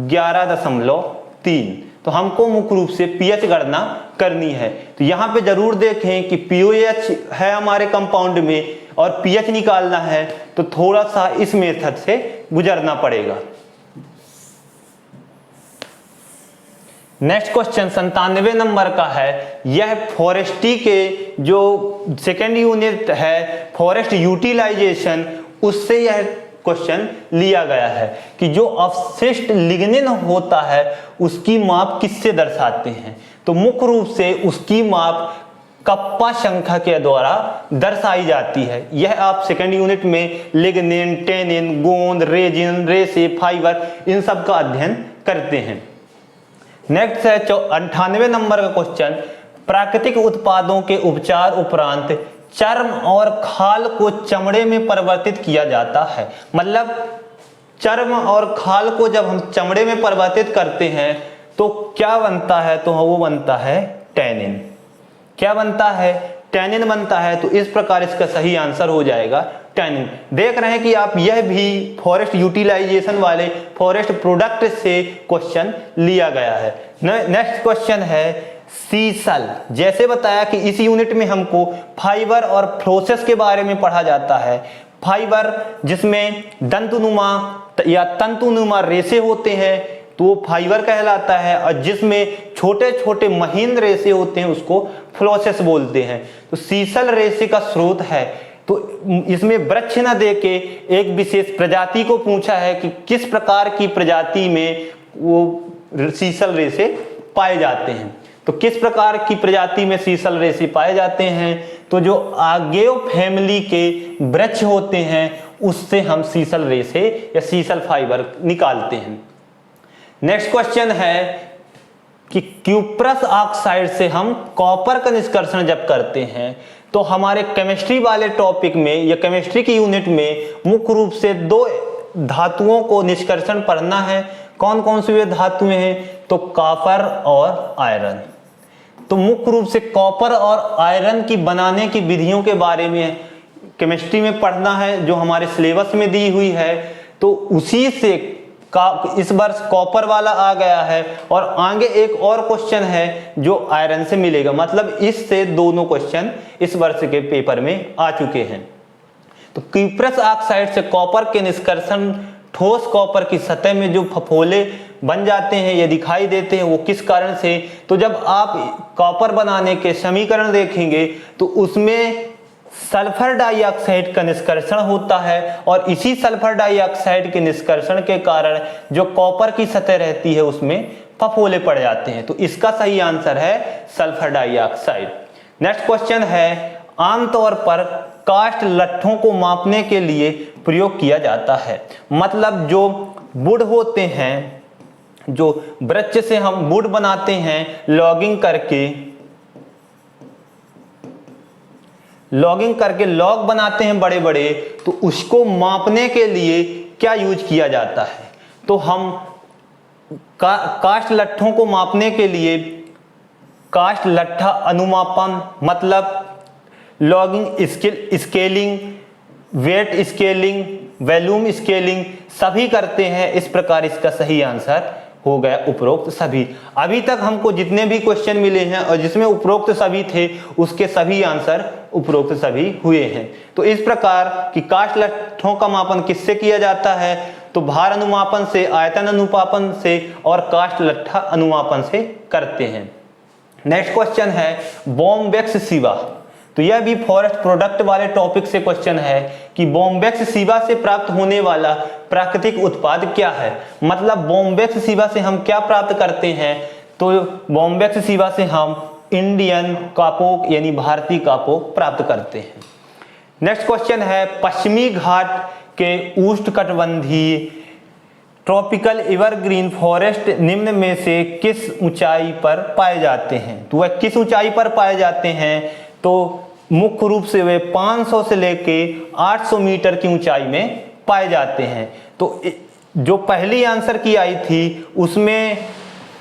11.3। तो हमको मुख्य रूप से पीएच गणना करनी है। तो यहाँ पे जरूर देखें कि पीओएच है हमारे कंपाउंड में और पीएच निकालना है, तो थोड़ा सा इस मेथड से गुजरना पड़ेगा। नेक्स्ट क्वेश्चन 97 नंबर का है। यह फॉरेस्ट्री के जो सेकेंड यूनिट है फॉरेस्ट यूटिलाइजेशन, उससे यह क्वेश्चन लिया गया है कि जो अवशिष्ट लिग्निन होता है उसकी माप किससे दर्शाते हैं। तो मुख्य रूप से उसकी माप कप्पा संख्या के द्वारा दर्शाई जाती है। यह आप सेकेंड यूनिट में लिग्निन, टेनिन, गोंद, रेजिन, रेसे, फाइबर, इन सब का अध्ययन करते हैं। नेक्स्ट है 98 नंबर का क्वेश्चन। प्राकृतिक उत्पादों के उपचार उपरांत चर्म और खाल को चमड़े में परिवर्तित किया जाता है, मतलब चर्म और खाल को जब हम चमड़े में परिवर्तित करते हैं तो क्या बनता है, तो वो बनता है टैनिन। क्या बनता है, टैनिन बनता है। तो इस प्रकार इसका सही आंसर हो जाएगा टैनिन। देख रहे हैं कि आप यह भी फॉरेस्ट यूटिलाइजेशन वाले फॉरेस्ट प्रोडक्ट से क्वेश्चन लिया गया है। नेक्स्ट क्वेश्चन है सीसल। जैसे बताया कि इस यूनिट में हमको फाइबर और प्रोसेस के बारे में पढ़ा जाता है। फाइबर जिसमें दंतनुमा या तंतुनुमा रेशे होते हैं तो वो फाइबर कहलाता है, और जिसमें छोटे छोटे महीन रेशे होते हैं उसको फ्लोसेस बोलते हैं। तो सीसल रेशे का स्रोत है। तो इसमें वृक्ष न देके एक विशेष प्रजाति को पूछा है कि किस प्रकार की प्रजाति में वो सीसल रेशे पाए जाते हैं। तो किस प्रकार की प्रजाति में सीसल रेशे पाए जाते हैं, तो जो आगेव फैमिली के वृक्ष होते हैं उससे हम सीसल रेसे या सीसल फाइबर निकालते हैं। नेक्स्ट क्वेश्चन है कि क्यूप्रस ऑक्साइड से हम कॉपर का निष्कर्षण जब करते हैं तो हमारे केमिस्ट्री वाले टॉपिक में या केमिस्ट्री की यूनिट में मुख्य रूप से दो धातुओं को निष्कर्षण पढ़ना है। कौन कौन सी वे धातुएं हैं? तो कॉपर और आयरन। तो मुख्य रूप से कॉपर और आयरन की बनाने की विधियों के बारे में केमिस्ट्री में पढ़ना है जो हमारे सिलेबस में दी हुई है। तो उसी से इस वर्ष कॉपर वाला आ गया है और आगे एक और क्वेश्चन है जो आयरन से मिलेगा, मतलब इससे दोनों क्वेश्चन इस वर्ष के पेपर में आ चुके हैं। तो क्यूप्रस ऑक्साइड से कॉपर के निष्कर्षण ठोस कॉपर की सतह में जो फफोले बन जाते हैं या दिखाई देते हैं वो किस कारण से? तो जब आप कॉपर बनाने के समीकरण देखेंगे तो उसमें सल्फर डाइऑक्साइड का निष्कर्षण होता है और इसी सल्फर डाइऑक्साइड के निष्कर्षण के कारण जो कॉपर की सतह रहती है उसमें फफोले पड़ जाते हैं। तो इसका सही आंसर है सल्फर डाइऑक्साइड। नेक्स्ट क्वेश्चन है, आमतौर पर कास्ट लट्ठों को मापने के लिए प्रयोग किया जाता है। मतलब जो वुड होते हैं, जो वृक्ष से हम वुड बनाते हैं लॉगिंग करके लॉग बनाते हैं बड़े बड़े, तो उसको मापने के लिए क्या यूज किया जाता है? तो हम कास्ट लट्ठों को मापने के लिए कास्ट लट्ठा अनुमापन, मतलब logging scaling, weight scaling, volume scaling सभी करते हैं। इस प्रकार इसका सही आंसर हो गया उपरोक्त सभी। अभी तक हमको जितने भी क्वेश्चन मिले हैं और जिसमें उपरोक्त सभी थे उसके सभी आंसर उपरोक्त सभी हुए हैं। तो इस प्रकार की कास्ट लट्ठों का मापन किससे किया जाता है? तो भार अनुमापन से, आयतन अनुपापन से और कास्ट लट्ठा अनुमापन से करते हैं। नेक्स्ट क्वेश्चन है बॉम्बैक्स सीवा। तो यह भी फॉरेस्ट प्रोडक्ट वाले टॉपिक से क्वेश्चन है कि बॉम्बैक्स सीवा से प्राप्त होने वाला प्राकृतिक उत्पाद क्या है? मतलब बॉम्बैक्स सीवा से हम क्या प्राप्त करते हैं? तो बॉम्बैक्स सीवा से हम इंडियन कापोक यानी भारतीय कापोक प्राप्त करते हैं। नेक्स्ट क्वेश्चन है पश्चिमी घाट के उष्णकटिबंधीय ट्रॉपिकल एवरग्रीन फॉरेस्ट निम्न में से किस ऊंचाई पर पाए जाते हैं? तो वह किस ऊंचाई पर पाए जाते हैं? तो मुख्य रूप से वे 500 से लेके 800 मीटर की ऊंचाई में पाए जाते हैं। तो जो पहली आंसर की आई थी उसमें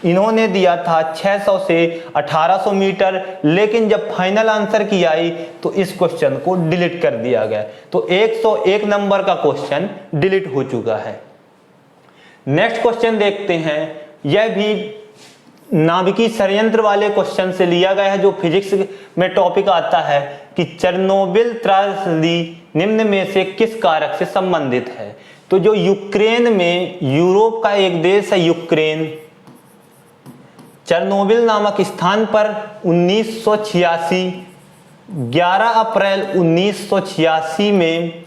इन्होंने दिया था 600 से 1800 मीटर, लेकिन जब फाइनल आंसर की आई तो इस क्वेश्चन को डिलीट कर दिया गया। तो 101 नंबर का क्वेश्चन डिलीट हो चुका है। नेक्स्ट क्वेश्चन देखते हैं, यह भी नाभिकीय षड्यंत्र वाले क्वेश्चन से लिया गया है जो फिजिक्स में टॉपिक आता है कि चेरनोबिल त्रासदी निम्न में से किस कारक से संबंधित है? तो जो यूक्रेन में, यूरोप का एक देश है यूक्रेन, चेरनोबिल नामक स्थान पर 1986 11 अप्रैल 1986 में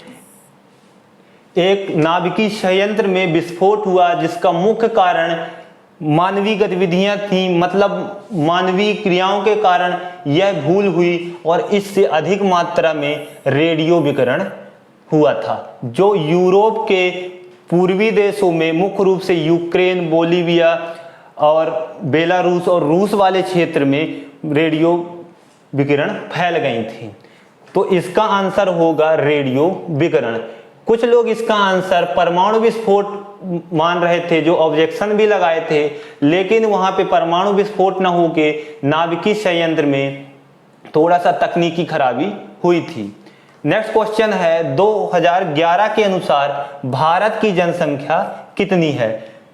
एक नाभिकीय संयंत्र में विस्फोट हुआ जिसका मुख्य कारण मानवीय गतिविधियां थी, मतलब मानवीय क्रियाओं के कारण यह भूल हुई और इससे अधिक मात्रा में रेडियो विकिरण हुआ था जो यूरोप के पूर्वी देशों में मुख्य रूप से यूक्रेन, बोलिविया और बेलारूस और रूस वाले क्षेत्र में रेडियो विकिरण फैल गई थी। तो इसका आंसर होगा रेडियो विकिरण। कुछ लोग इसका आंसर परमाणु विस्फोट मान रहे थे, जो ऑब्जेक्शन भी लगाए थे, लेकिन वहां पे परमाणु विस्फोट न होके नाभिकीय संयंत्र में थोड़ा सा तकनीकी खराबी हुई थी। नेक्स्ट क्वेश्चन है 2011 के अनुसार भारत की जनसंख्या कितनी है?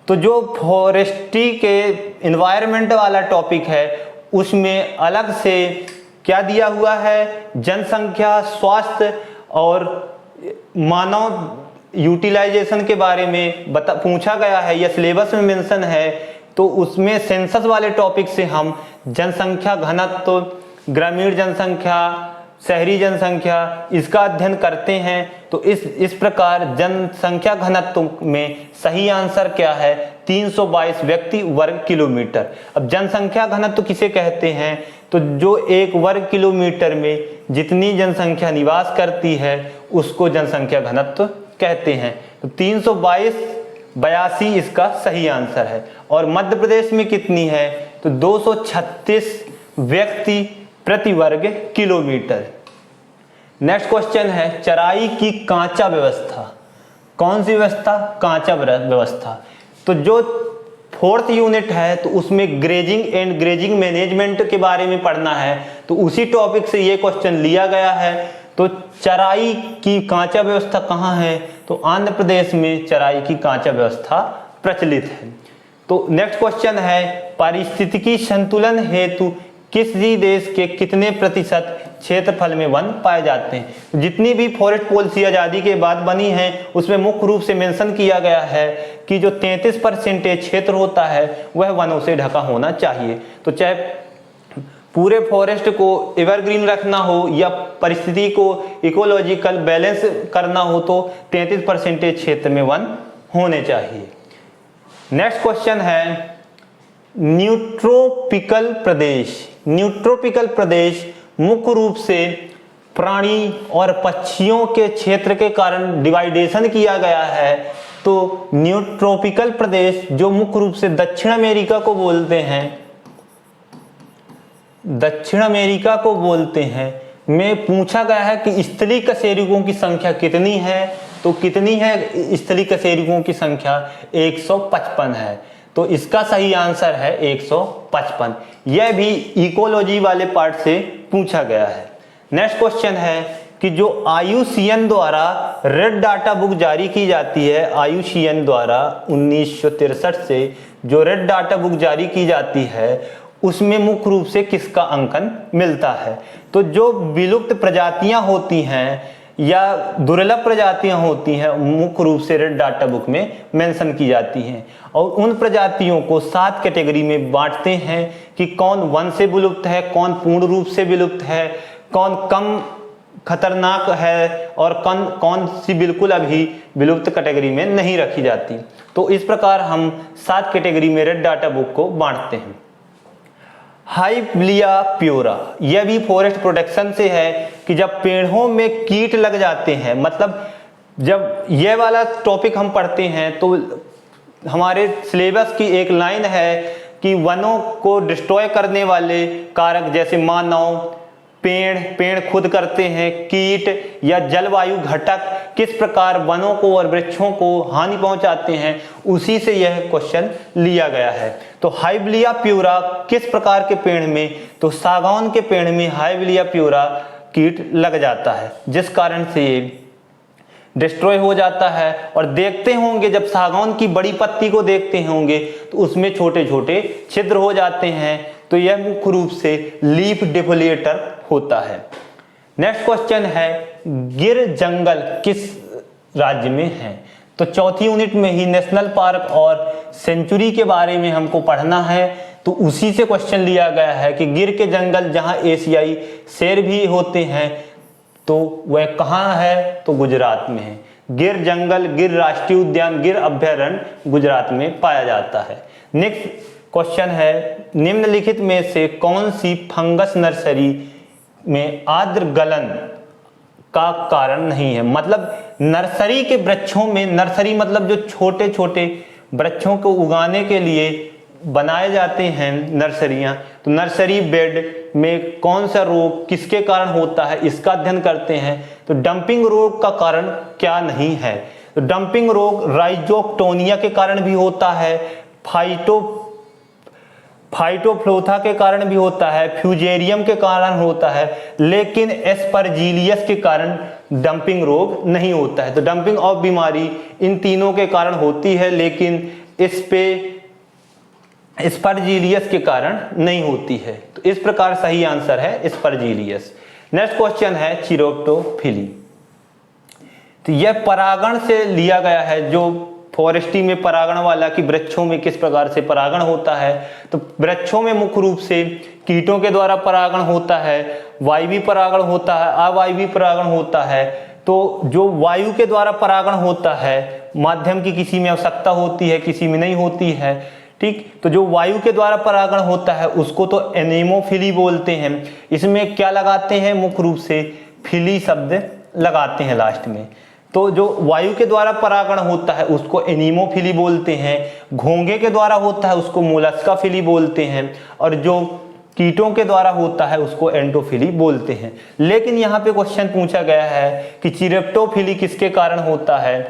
तो जो फॉरेस्ट्री के एनवायरनमेंट वाला टॉपिक है उसमें अलग से क्या दिया हुआ है? जनसंख्या, स्वास्थ्य और मानव यूटिलाइजेशन के बारे में पूछा गया है या सिलेबस में मेंशन है। तो उसमें सेंसस वाले टॉपिक से हम जनसंख्या घनत्व, ग्रामीण जनसंख्या, शहरी जनसंख्या, इसका अध्ययन करते हैं। तो इस प्रकार जनसंख्या घनत्व में सही आंसर क्या है? 322 व्यक्ति वर्ग किलोमीटर। अब जनसंख्या घनत्व किसे कहते हैं? तो जो एक वर्ग किलोमीटर में जितनी जनसंख्या निवास करती है उसको जनसंख्या घनत्व कहते हैं। तो 382 इसका सही आंसर है। और मध्य प्रदेश में कितनी है? तो 236 व्यक्ति प्रति वर्ग किलोमीटर। नेक्स्ट क्वेश्चन है चराई की कांचा व्यवस्था। कौन सी व्यवस्था? कांचा व्यवस्था। तो जो 4th यूनिट है तो उसमें ग्रेजिंग एंड ग्रेजिंग मैनेजमेंट के बारे में पढ़ना है, तो उसी टॉपिक से ये क्वेश्चन लिया गया है। तो चराई की कांचा व्यवस्था कहाँ है? तो आंध्र प्रदेश में चराई की कांचा व्यवस्था प्रचलित है। तो नेक्स्ट क्वेश्चन है पारिस्थितिकी संतुलन हेतु किसी देश के कितने प्रतिशत क्षेत्रफल में वन पाए जाते हैं? जितनी भी फॉरेस्ट पॉलिसी आज़ादी के बाद बनी है उसमें मुख्य रूप से मेंशन किया गया है कि जो 33% क्षेत्र होता है वह वनों से ढका होना चाहिए। तो चाहे पूरे फॉरेस्ट को एवरग्रीन रखना हो या परिस्थिति को इकोलॉजिकल बैलेंस करना हो तो 33% क्षेत्र में वन होने चाहिए। नेक्स्ट क्वेश्चन है न्यूट्रोपिकल प्रदेश। न्यूट्रोपिकल प्रदेश मुख्य रूप से प्राणी और पक्षियों के क्षेत्र के कारण डिवाइडेशन किया गया है। तो न्यूट्रोपिकल प्रदेश जो मुख्य रूप से दक्षिण अमेरिका को बोलते हैं में पूछा गया है कि स्थलीय कशेरुकों की संख्या कितनी है? तो कितनी है स्थलीय कशेरुकों की संख्या? 155 है। तो इसका सही आंसर है 155। यह भी इकोलॉजी वाले पार्ट से पूछा गया है। नेक्स्ट क्वेश्चन है कि जो IUCN द्वारा रेड डाटा बुक जारी की जाती है, IUCN द्वारा 1963 से जो रेड डाटा बुक जारी की जाती है उसमें मुख्य रूप से किसका अंकन मिलता है? तो जो विलुप्त प्रजातियां होती हैं या दुर्लभ प्रजातियां होती हैं मुख्य रूप से रेड डाटा बुक में मेंशन की जाती हैं, और उन प्रजातियों को 7 कैटेगरी में बांटते हैं कि कौन वन से विलुप्त है, कौन पूर्ण रूप से विलुप्त है, कौन कम खतरनाक है और कौन सी बिल्कुल अभी विलुप्त कैटेगरी में नहीं रखी जाती। तो इस प्रकार हम 7 कैटेगरी में रेड डाटा बुक को बांटते हैं। हाइब्लिया प्यूरा, यह भी फॉरेस्ट प्रोटेक्शन से है कि जब पेड़ों में कीट लग जाते हैं, मतलब जब यह वाला टॉपिक हम पढ़ते हैं तो हमारे सिलेबस की एक लाइन है कि वनों को डिस्ट्रॉय करने वाले कारक जैसे मानव, पेड़ खुद करते हैं, कीट या जलवायु घटक किस प्रकार वनों को और वृक्षों को हानि पहुंचाते हैं, उसी से यह क्वेश्चन लिया गया है। तो हाइब्लिया प्यूरा किस प्रकार के पेड़ में? तो सागौन के पेड़ में हाइब्लिया प्यूरा कीट लग जाता है जिस कारण से ये डिस्ट्रॉय हो जाता है। और देखते होंगे जब सागौन की बड़ी पत्ती को देखते होंगे तो उसमें छोटे छोटे छिद्र हो जाते हैं, तो यह मुख्य रूप से लीफ डिफोलिएटर होता है। नेक्स्ट क्वेश्चन है गिर जंगल किस राज्य में है? तो 4th यूनिट में ही नेशनल पार्क और सेंचुरी के बारे में हमको पढ़ना है, तो उसी से क्वेश्चन लिया गया है कि गिर के जंगल जहां एशियाई शेर भी होते हैं तो वह कहाँ है? तो गुजरात में है। गिर जंगल, गिर राष्ट्रीय उद्यान, गिर अभयारण्य गुजरात में पाया जाता है। नेक्स्ट क्वेश्चन है निम्नलिखित में से कौन सी फंगस नर्सरी में आर्द्र गलन का कारण नहीं है? मतलब नर्सरी के वृक्षों में, नर्सरी मतलब जो छोटे छोटे वृक्षों को उगाने के लिए बनाए जाते हैं नर्सरियां, तो नर्सरी बेड में कौन सा रोग किसके कारण होता है इसका अध्ययन करते हैं। तो डंपिंग रोग का कारण क्या नहीं है? तो डंपिंग रोग राइजोक्टोनिया के कारण भी होता है, फाइटोफ्लोथा के कारण भी होता है, फ्यूजेरियम के कारण होता है, लेकिन एस्परजीलियस के कारण डंपिंग रोग नहीं होता है। तो डंपिंग ऑफ बीमारी इन तीनों के कारण होती है, लेकिन इस पे एस्परजीलियस के कारण नहीं होती है। तो इस प्रकार सही आंसर है एस्परजीलियस। नेक्स्ट क्वेश्चन है चिरोप्टोफिली। तो यह परागण से लिया गया है, जो फॉरेस्ट्री में परागण वाला कि वृक्षों में किस प्रकार से परागण होता है। तो वृक्षों में मुख्य रूप से कीटों के द्वारा परागण होता है, वायवीय परागण होता है, अवायवीय परागण होता है। तो जो वायु के द्वारा परागण होता है, माध्यम की किसी में आवश्यकता होती है, किसी में नहीं होती है, ठीक। तो जो वायु के द्वारा परागण होता है उसको तो एनेमोफिली बोलते हैं। इसमें क्या लगाते हैं? मुख्य रूप से फिली शब्द लगाते हैं लास्ट में। तो जो वायु के द्वारा परागण होता है उसको एनीमोफिली बोलते हैं, घोंघे के द्वारा होता है उसको मोलस्काफिली बोलते हैं, और जो कीटों के द्वारा होता है उसको एंटोफिली बोलते हैं। लेकिन यहाँ पे क्वेश्चन पूछा गया है कि चिरेप्टोफिली किसके कारण होता है,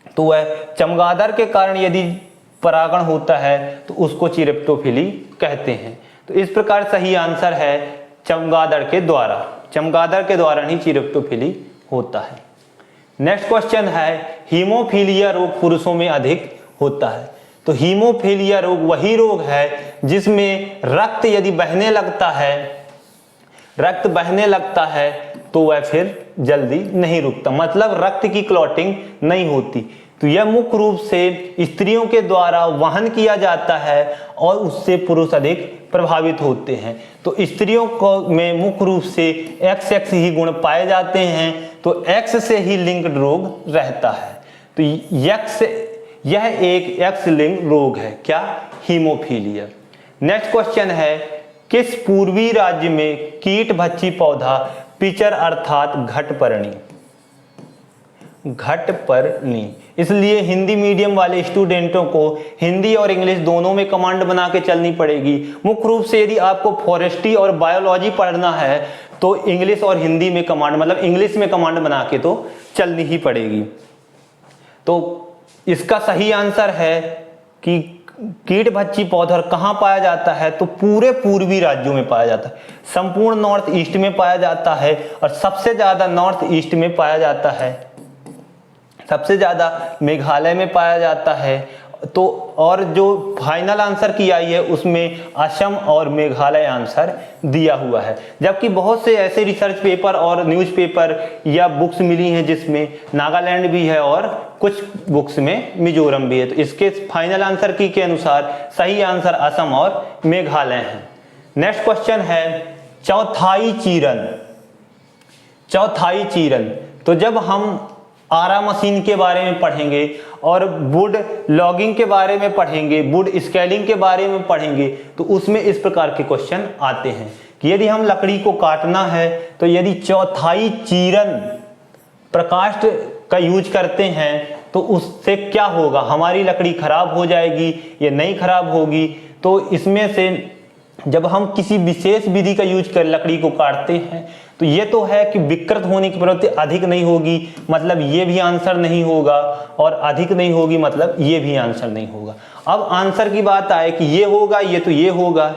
तो वह चमगादड़ के कारण यदि परागण होता है तो उसको चिरेप्टोफिली कहते हैं। तो इस प्रकार सही आंसर है चमगादड़ के द्वारा ही चिरेप्टोफिली होता है। नेक्स्ट क्वेश्चन है हीमोफीलिया रोग पुरुषों में अधिक होता है। तो हीमोफीलिया रोग वही रोग है जिसमें रक्त यदि बहने लगता है तो वह फिर जल्दी नहीं रुकता, मतलब रक्त की क्लॉटिंग नहीं होती। तो यह मुख्य रूप से स्त्रियों के द्वारा वहन किया जाता है और उससे पुरुष अधिक प्रभावित होते हैं। तो स्त्रियों को में मुख्य रूप से XX ही गुण पाए जाते हैं, तो X से ही लिंक्ड रोग रहता है। तो यह एक X लिंक्ड रोग है, क्या? हीमोफीलिया। नेक्स्ट क्वेश्चन है किस पूर्वी राज्य में कीटभक्षी पौधा पिचर अर्थात घटपर्णी, इसलिए हिंदी मीडियम वाले स्टूडेंटों को हिंदी और इंग्लिश दोनों में कमांड बना के चलनी पड़ेगी। मुख्य रूप से यदि आपको फॉरेस्ट्री और बायोलॉजी पढ़ना है तो इंग्लिश और हिंदी में कमांड, मतलब इंग्लिश में कमांड बना के तो चलनी ही पड़ेगी। तो इसका सही आंसर है कि कीटभक्षी पौधा कहाँ पाया जाता है, तो पूरे पूर्वी राज्यों में पाया जाता है, संपूर्ण नॉर्थ ईस्ट में पाया जाता है, और सबसे ज्यादा नॉर्थ ईस्ट में पाया जाता है, सबसे ज्यादा मेघालय में पाया जाता है। तो और जो फाइनल आंसर की आई है उसमें असम और मेघालय आंसर दिया हुआ है। जबकि बहुत से ऐसे रिसर्च पेपर और न्यूज़पेपर या बुक्स मिली हैं जिसमें नागालैंड भी है और कुछ बुक्स में मिजोरम भी है। तो इसके फाइनल आंसर की के अनुसार सही आंसर असम और मेघालय है। नेक्स्ट क्वेश्चन है चौथाई चीरन। तो जब हम आरा मशीन के बारे में पढ़ेंगे और वुड लॉगिंग के बारे में पढ़ेंगे, वुड स्केलिंग के बारे में पढ़ेंगे, तो उसमें इस प्रकार के क्वेश्चन आते हैं कि यदि हम लकड़ी को काटना है तो यदि चौथाई चीरन प्रकाष्ठ का यूज करते हैं तो उससे क्या होगा, हमारी लकड़ी खराब हो जाएगी या नहीं खराब होगी। तो इसमें से जब हम किसी विशेष विधि का यूज कर लकड़ी को काटते हैं तो ये तो है कि विकृत होने की प्रवृत्ति अधिक नहीं होगी, मतलब ये भी आंसर नहीं होगा, और अधिक नहीं होगी मतलब ये भी आंसर नहीं होगा। अब आंसर की बात आए कि ये होगा ये तो ये होगा,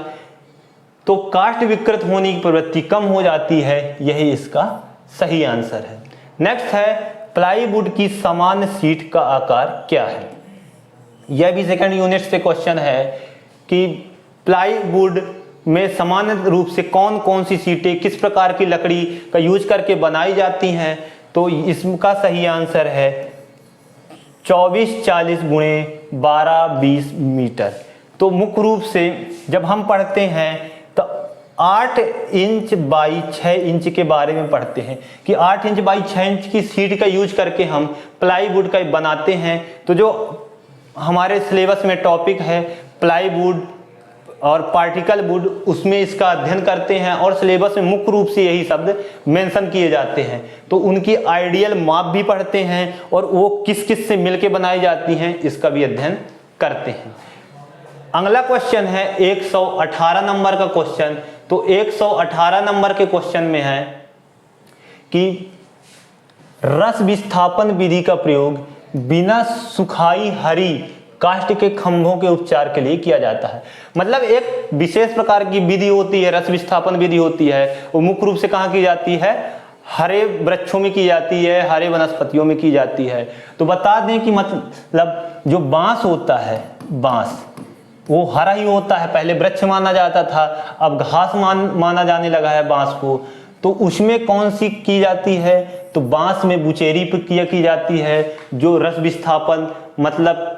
तो काष्ठ विकृत होने की प्रवृत्ति कम हो जाती है, यही इसका सही आंसर है। नेक्स्ट है प्लाईवुड की सामान्य सीट का आकार क्या है। यह भी सेकंड यूनिट से क्वेश्चन है कि प्लाईवुड में सामान्य रूप से कौन कौन सी सीटें किस प्रकार की लकड़ी का यूज करके बनाई जाती हैं। तो इसका सही आंसर है 24-40 गुणे 12-20 मीटर। तो मुख्य रूप से जब हम पढ़ते हैं तो 8 इंच बाई 6 इंच के बारे में पढ़ते हैं कि 8 इंच बाई 6 इंच की सीट का यूज करके हम प्लाईवुड का बनाते हैं। तो जो हमारे सिलेबस में टॉपिक है प्लाईवुड और पार्टिकल वुड, उसमें इसका अध्ययन करते हैं और सिलेबस में मुख्य रूप से यही शब्द मेंशन किए जाते हैं। तो उनकी आइडियल माप भी पढ़ते हैं और वो किस किस से मिलके बनाई जाती हैं इसका भी अध्ययन करते हैं। अगला क्वेश्चन है 118 नंबर का क्वेश्चन। तो 118 नंबर के क्वेश्चन में है कि रस विस्थापन विधि का प्रयोग बिना सुखाई हरी काष्ठ के खंभों के उपचार के लिए किया जाता है। मतलब एक विशेष प्रकार की विधि होती है, रस विस्थापन विधि होती है, वो मुख्य रूप से कहाँ की जाती है, हरे वृक्षों में की जाती है, हरे वनस्पतियों में की जाती है। तो बता दें कि मतलब जो बांस होता है, बांस वो हरा ही होता है, पहले वृक्ष माना जाता था, अब घास माना जाने लगा है बांस को। तो उसमें कौन सी की जाती है, तो बांस में बुचेरी प्रक्रिया की जाती है, जो रस विस्थापन मतलब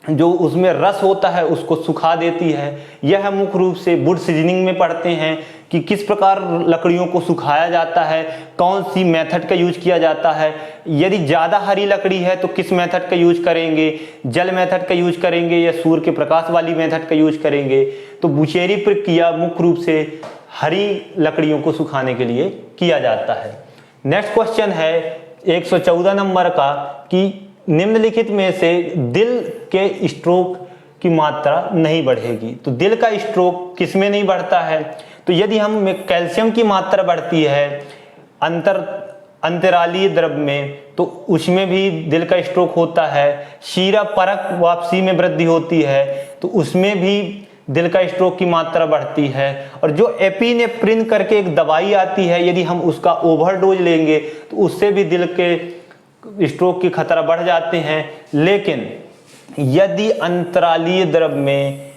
जो उसमें रस होता है उसको सुखा देती है। यह मुख्य रूप से वुड सीजनिंग में पढ़ते हैं कि किस प्रकार लकड़ियों को सुखाया जाता है, कौन सी मेथड का यूज किया जाता है। यदि ज़्यादा हरी लकड़ी है तो किस मेथड का यूज करेंगे, जल मेथड का यूज करेंगे या सूर्य के प्रकाश वाली मेथड का यूज करेंगे। तो बुचेरी प्रक्रिया मुख्य रूप से हरी लकड़ियों को सुखाने के लिए किया जाता है। नेक्स्ट क्वेश्चन है 114 नंबर का कि निम्नलिखित में से दिल के स्ट्रोक की मात्रा नहीं बढ़ेगी। तो दिल का स्ट्रोक किसमें नहीं बढ़ता है? तो यदि हम कैल्शियम की मात्रा बढ़ती है अंतरालीय द्रव में तो उसमें भी दिल का स्ट्रोक होता है। शीरा परक वापसी में वृद्धि होती है तो उसमें भी दिल का स्ट्रोक की मात्रा बढ़ती है। और जो एपिनेफ्रिन करके एक दवाई आती है, यदि हम उसका ओवरडोज लेंगे तो उससे भी दिल के स्ट्रोक की खतरा बढ़ जाते हैं। लेकिन यदि अंतरालीय द्रव में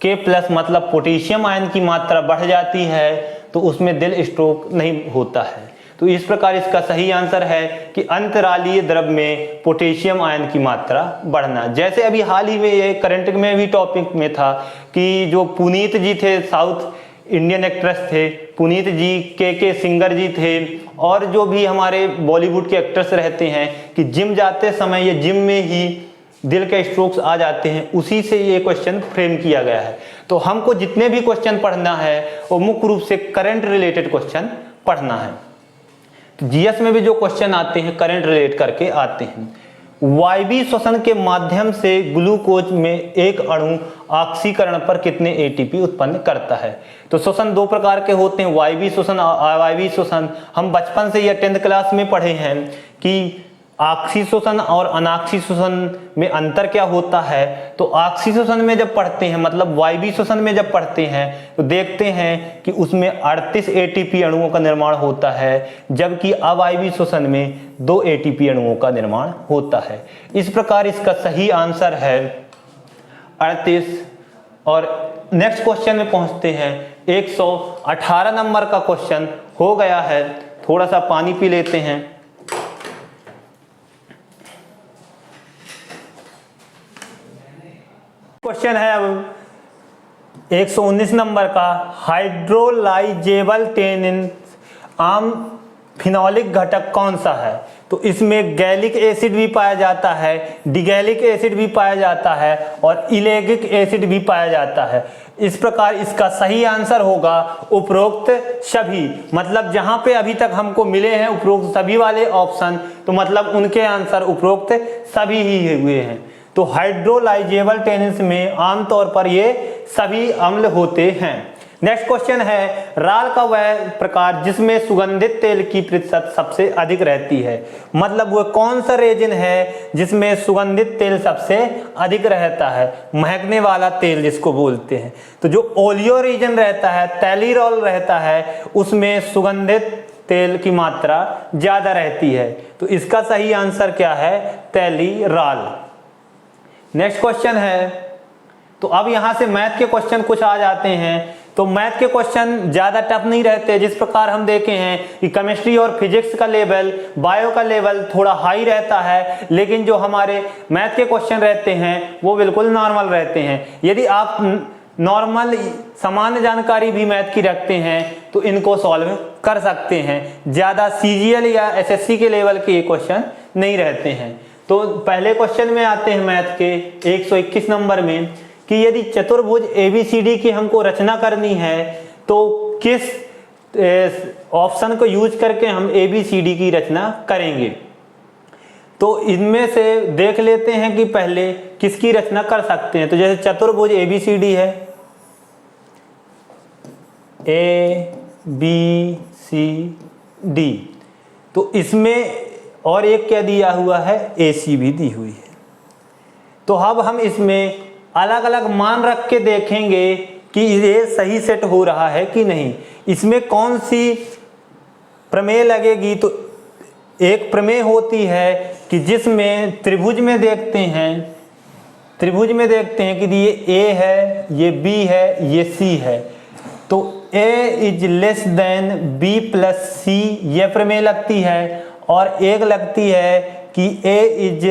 K+ मतलब पोटेशियम आयन की मात्रा बढ़ जाती है तो उसमें दिल स्ट्रोक नहीं होता है। तो इस प्रकार इसका सही आंसर है कि अंतरालीय द्रव में पोटेशियम आयन की मात्रा बढ़ना। जैसे अभी हाल ही में ये करंट में भी टॉपिक में था कि जो पुनीत जी थे, साउथ इंडियन एक्ट्रेस थे, पुनीत जी, के सिंगर जी थे, और जो भी हमारे बॉलीवुड के एक्टर्स रहते हैं कि जिम जाते समय या जिम में ही दिल के स्ट्रोक्स आ जाते हैं। उसी से ये क्वेश्चन फ्रेम किया गया है। तो हमको जितने भी क्वेश्चन पढ़ना है वो मुख्य रूप से करंट रिलेटेड क्वेश्चन पढ़ना है। तो जीएस में भी जो क्वेश्चन आते हैं करंट रिलेट करके आते हैं। वायवीय श्वसन के माध्यम से ग्लूकोज में एक अणु ऑक्सीकरण पर कितने एटीपी उत्पन्न करता है? तो श्वसन दो प्रकार के होते हैं, वायवीय श्वसन और अवायवीय श्वसन। हम बचपन से या 10th क्लास में पढ़े हैं कि ऑक्सी श्वसन और अनाक्सी श्वसन में अंतर क्या होता है। तो ऑक्सी श्वसन में जब पढ़ते हैं, मतलब वायवीय श्वसन में जब पढ़ते हैं तो देखते हैं कि उसमें 38 एटीपी अणुओं का निर्माण होता है, जबकि अवायवीय श्वसन में 2 एटीपी अणुओं का निर्माण होता है। इस प्रकार इसका सही आंसर है 38। और नेक्स्ट क्वेश्चन में पहुंचते हैं। 118 नंबर का क्वेश्चन हो गया है। थोड़ा सा पानी पी लेते हैं। क्वेश्चन है अब 119 नंबर का, हाइड्रोलाइजेबल टेनिन आम फिनोलिक घटक कौन सा है? तो इसमें गैलिक एसिड भी पाया जाता है, डिगैलिक एसिड भी पाया जाता है और इलेगिक एसिड भी पाया जाता है। इस प्रकार इसका सही आंसर होगा उपरोक्त सभी। मतलब जहां पे अभी तक हमको मिले हैं उपरोक्त सभी वाले ऑप्शन, तो मतलब उनके आंसर उपरोक्त सभी ही हुए हैं। तो हाइड्रोलाइजेबल टेनिन्स में आमतौर पर ये सभी अम्ल होते हैं। नेक्स्ट क्वेश्चन है, राल का वह प्रकार जिसमें सुगंधित तेल की प्रतिशत सबसे अधिक रहती है? मतलब वो कौन सा रेजिन है जिसमें सुगंधित तेल सबसे अधिक रहता है? महकने वाला तेल जिसको बोलते हैं। तो जो ओलियो रीजन रहता है, तैलीरॉल रहता है, उसमें सुगंधित तेल की मात्रा ज्यादा रहती है। तो इसका सही आंसर क्या है? तैलीरॉल। नेक्स्ट क्वेश्चन है, तो अब यहां से मैथ के क्वेश्चन कुछ आ जाते हैं। तो मैथ के क्वेश्चन ज्यादा टफ नहीं रहते। जिस प्रकार हम देखे हैं कि केमिस्ट्री और फिजिक्स का लेवल, बायो का लेवल थोड़ा हाई रहता है, लेकिन जो हमारे मैथ के क्वेश्चन रहते हैं वो बिल्कुल नॉर्मल रहते हैं। यदि आप नॉर्मल सामान्य जानकारी भी मैथ की रखते हैं तो इनको सॉल्व कर सकते हैं। ज्यादा सीजीएल या एसएससी के लेवल के ये क्वेश्चन नहीं रहते हैं। तो पहले क्वेश्चन में आते हैं मैथ के 121 नंबर में कि यदि चतुर्भुज एबीसीडी की हमको रचना करनी है तो किस ऑप्शन को यूज करके हम एबीसीडी की रचना करेंगे? तो इनमें से देख लेते हैं कि पहले किसकी रचना कर सकते हैं। तो जैसे चतुर्भुज एबीसीडी है, ए बी सी डी, तो इसमें और एक क्या दिया हुआ है? AC भी दी हुई है। तो अब हम इसमें अलग अलग मान रख के देखेंगे कि ये सही सेट हो रहा है कि नहीं। इसमें कौन सी प्रमेय लगेगी? तो एक प्रमेय होती है कि जिसमें त्रिभुज में देखते हैं कि ये A है, ये B है, ये C है, तो A is less than B plus C, ये प्रमेय लगती है। और एक लगती है कि A is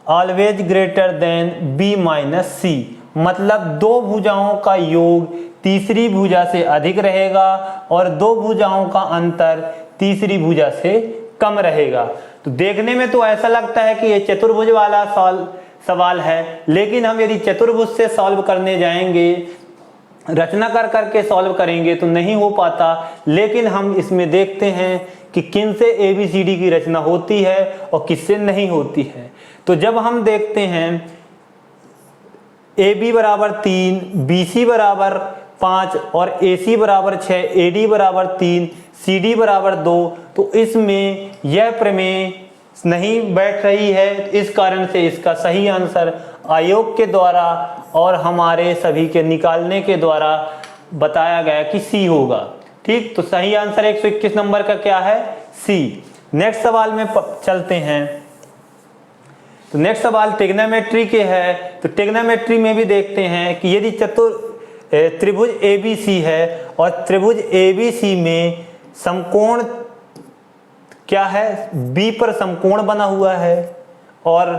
always greater than B minus C, मतलब दो भुजाओं का योग तीसरी भुजा से अधिक रहेगा और दो भुजाओं का अंतर तीसरी भुजा से कम रहेगा। तो देखने में तो ऐसा लगता है कि ये चतुर्भुज वाला सवाल है, लेकिन हम यदि चतुर्भुज से सॉल्व करने जाएंगे रचना कर करके सॉल्व करेंगे तो नहीं हो पाता, लेकिन हम इसमें देखते हैं कि किन से ABCD की रचना होती है और किससे नहीं होती है। तो जब हम देखते हैं AB बराबर 3, BC बराबर 5 और AC बराबर 6, AD बराबर 3, CD बराबर 2, तो इसमें यह प्रमेय नहीं बैठ रही है। इस कारण से इसका सही आंसर आयोग के द्वारा और हमारे सभी के निकालने के द्वारा बताया गया कि सी होगा। ठीक, तो सही आंसर 121 नंबर का क्या है? सी। नेक्स्ट सवाल में चलते हैं। तो नेक्स्ट सवाल ट्रिग्नोमेट्री के है। तो ट्रिग्नोमेट्री में भी देखते हैं कि यदि त्रिभुज ABC है और त्रिभुज ABC में समकोण क्या है? B पर समकोण बना हुआ है और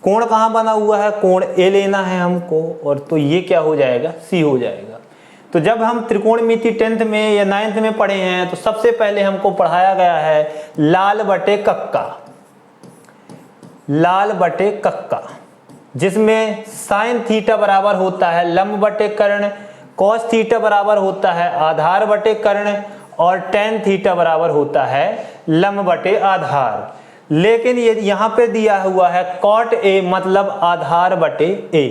कोण कहाँ बना हुआ है? कोण A लेना है हमको, और तो ये क्या हो जाएगा? C हो जाएगा। तो जब हम त्रिकोणमिति 10th में या 9th में पढ़े हैं तो सबसे पहले हमको पढ़ाया गया है लाल बटे कक्का, लाल बटे कक्का, जिसमें साइन थीटा बराबर होता है लंब बटे कर्ण, कॉस थीटा बराबर होता है आधार बटे कर्ण और टेन थीटा बराबर होता है लंब बटे आधार। लेकिन ये यहाँ पे दिया हुआ है कॉट A मतलब आधार बटे A,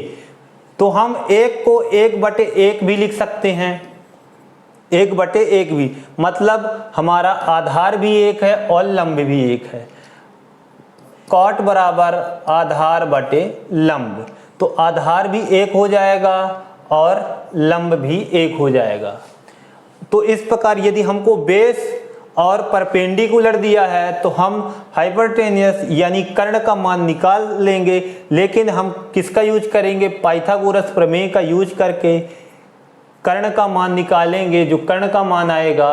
तो हम एक को 1/1 भी लिख सकते हैं, 1/1 भी, मतलब हमारा आधार भी 1 है और लंब भी 1 है। कॉट बराबर आधार बटे लंब, तो आधार भी 1 हो जाएगा और लंब भी 1 हो जाएगा। तो इस प्रकार यदि हमको बेस और परपेंडिकुलर दिया है तो हम हाइपोटेन्यूस यानी कर्ण का मान निकाल लेंगे, लेकिन हम किसका यूज करेंगे? पाइथागोरस प्रमेय का यूज करके कर्ण का मान निकालेंगे। जो कर्ण का मान आएगा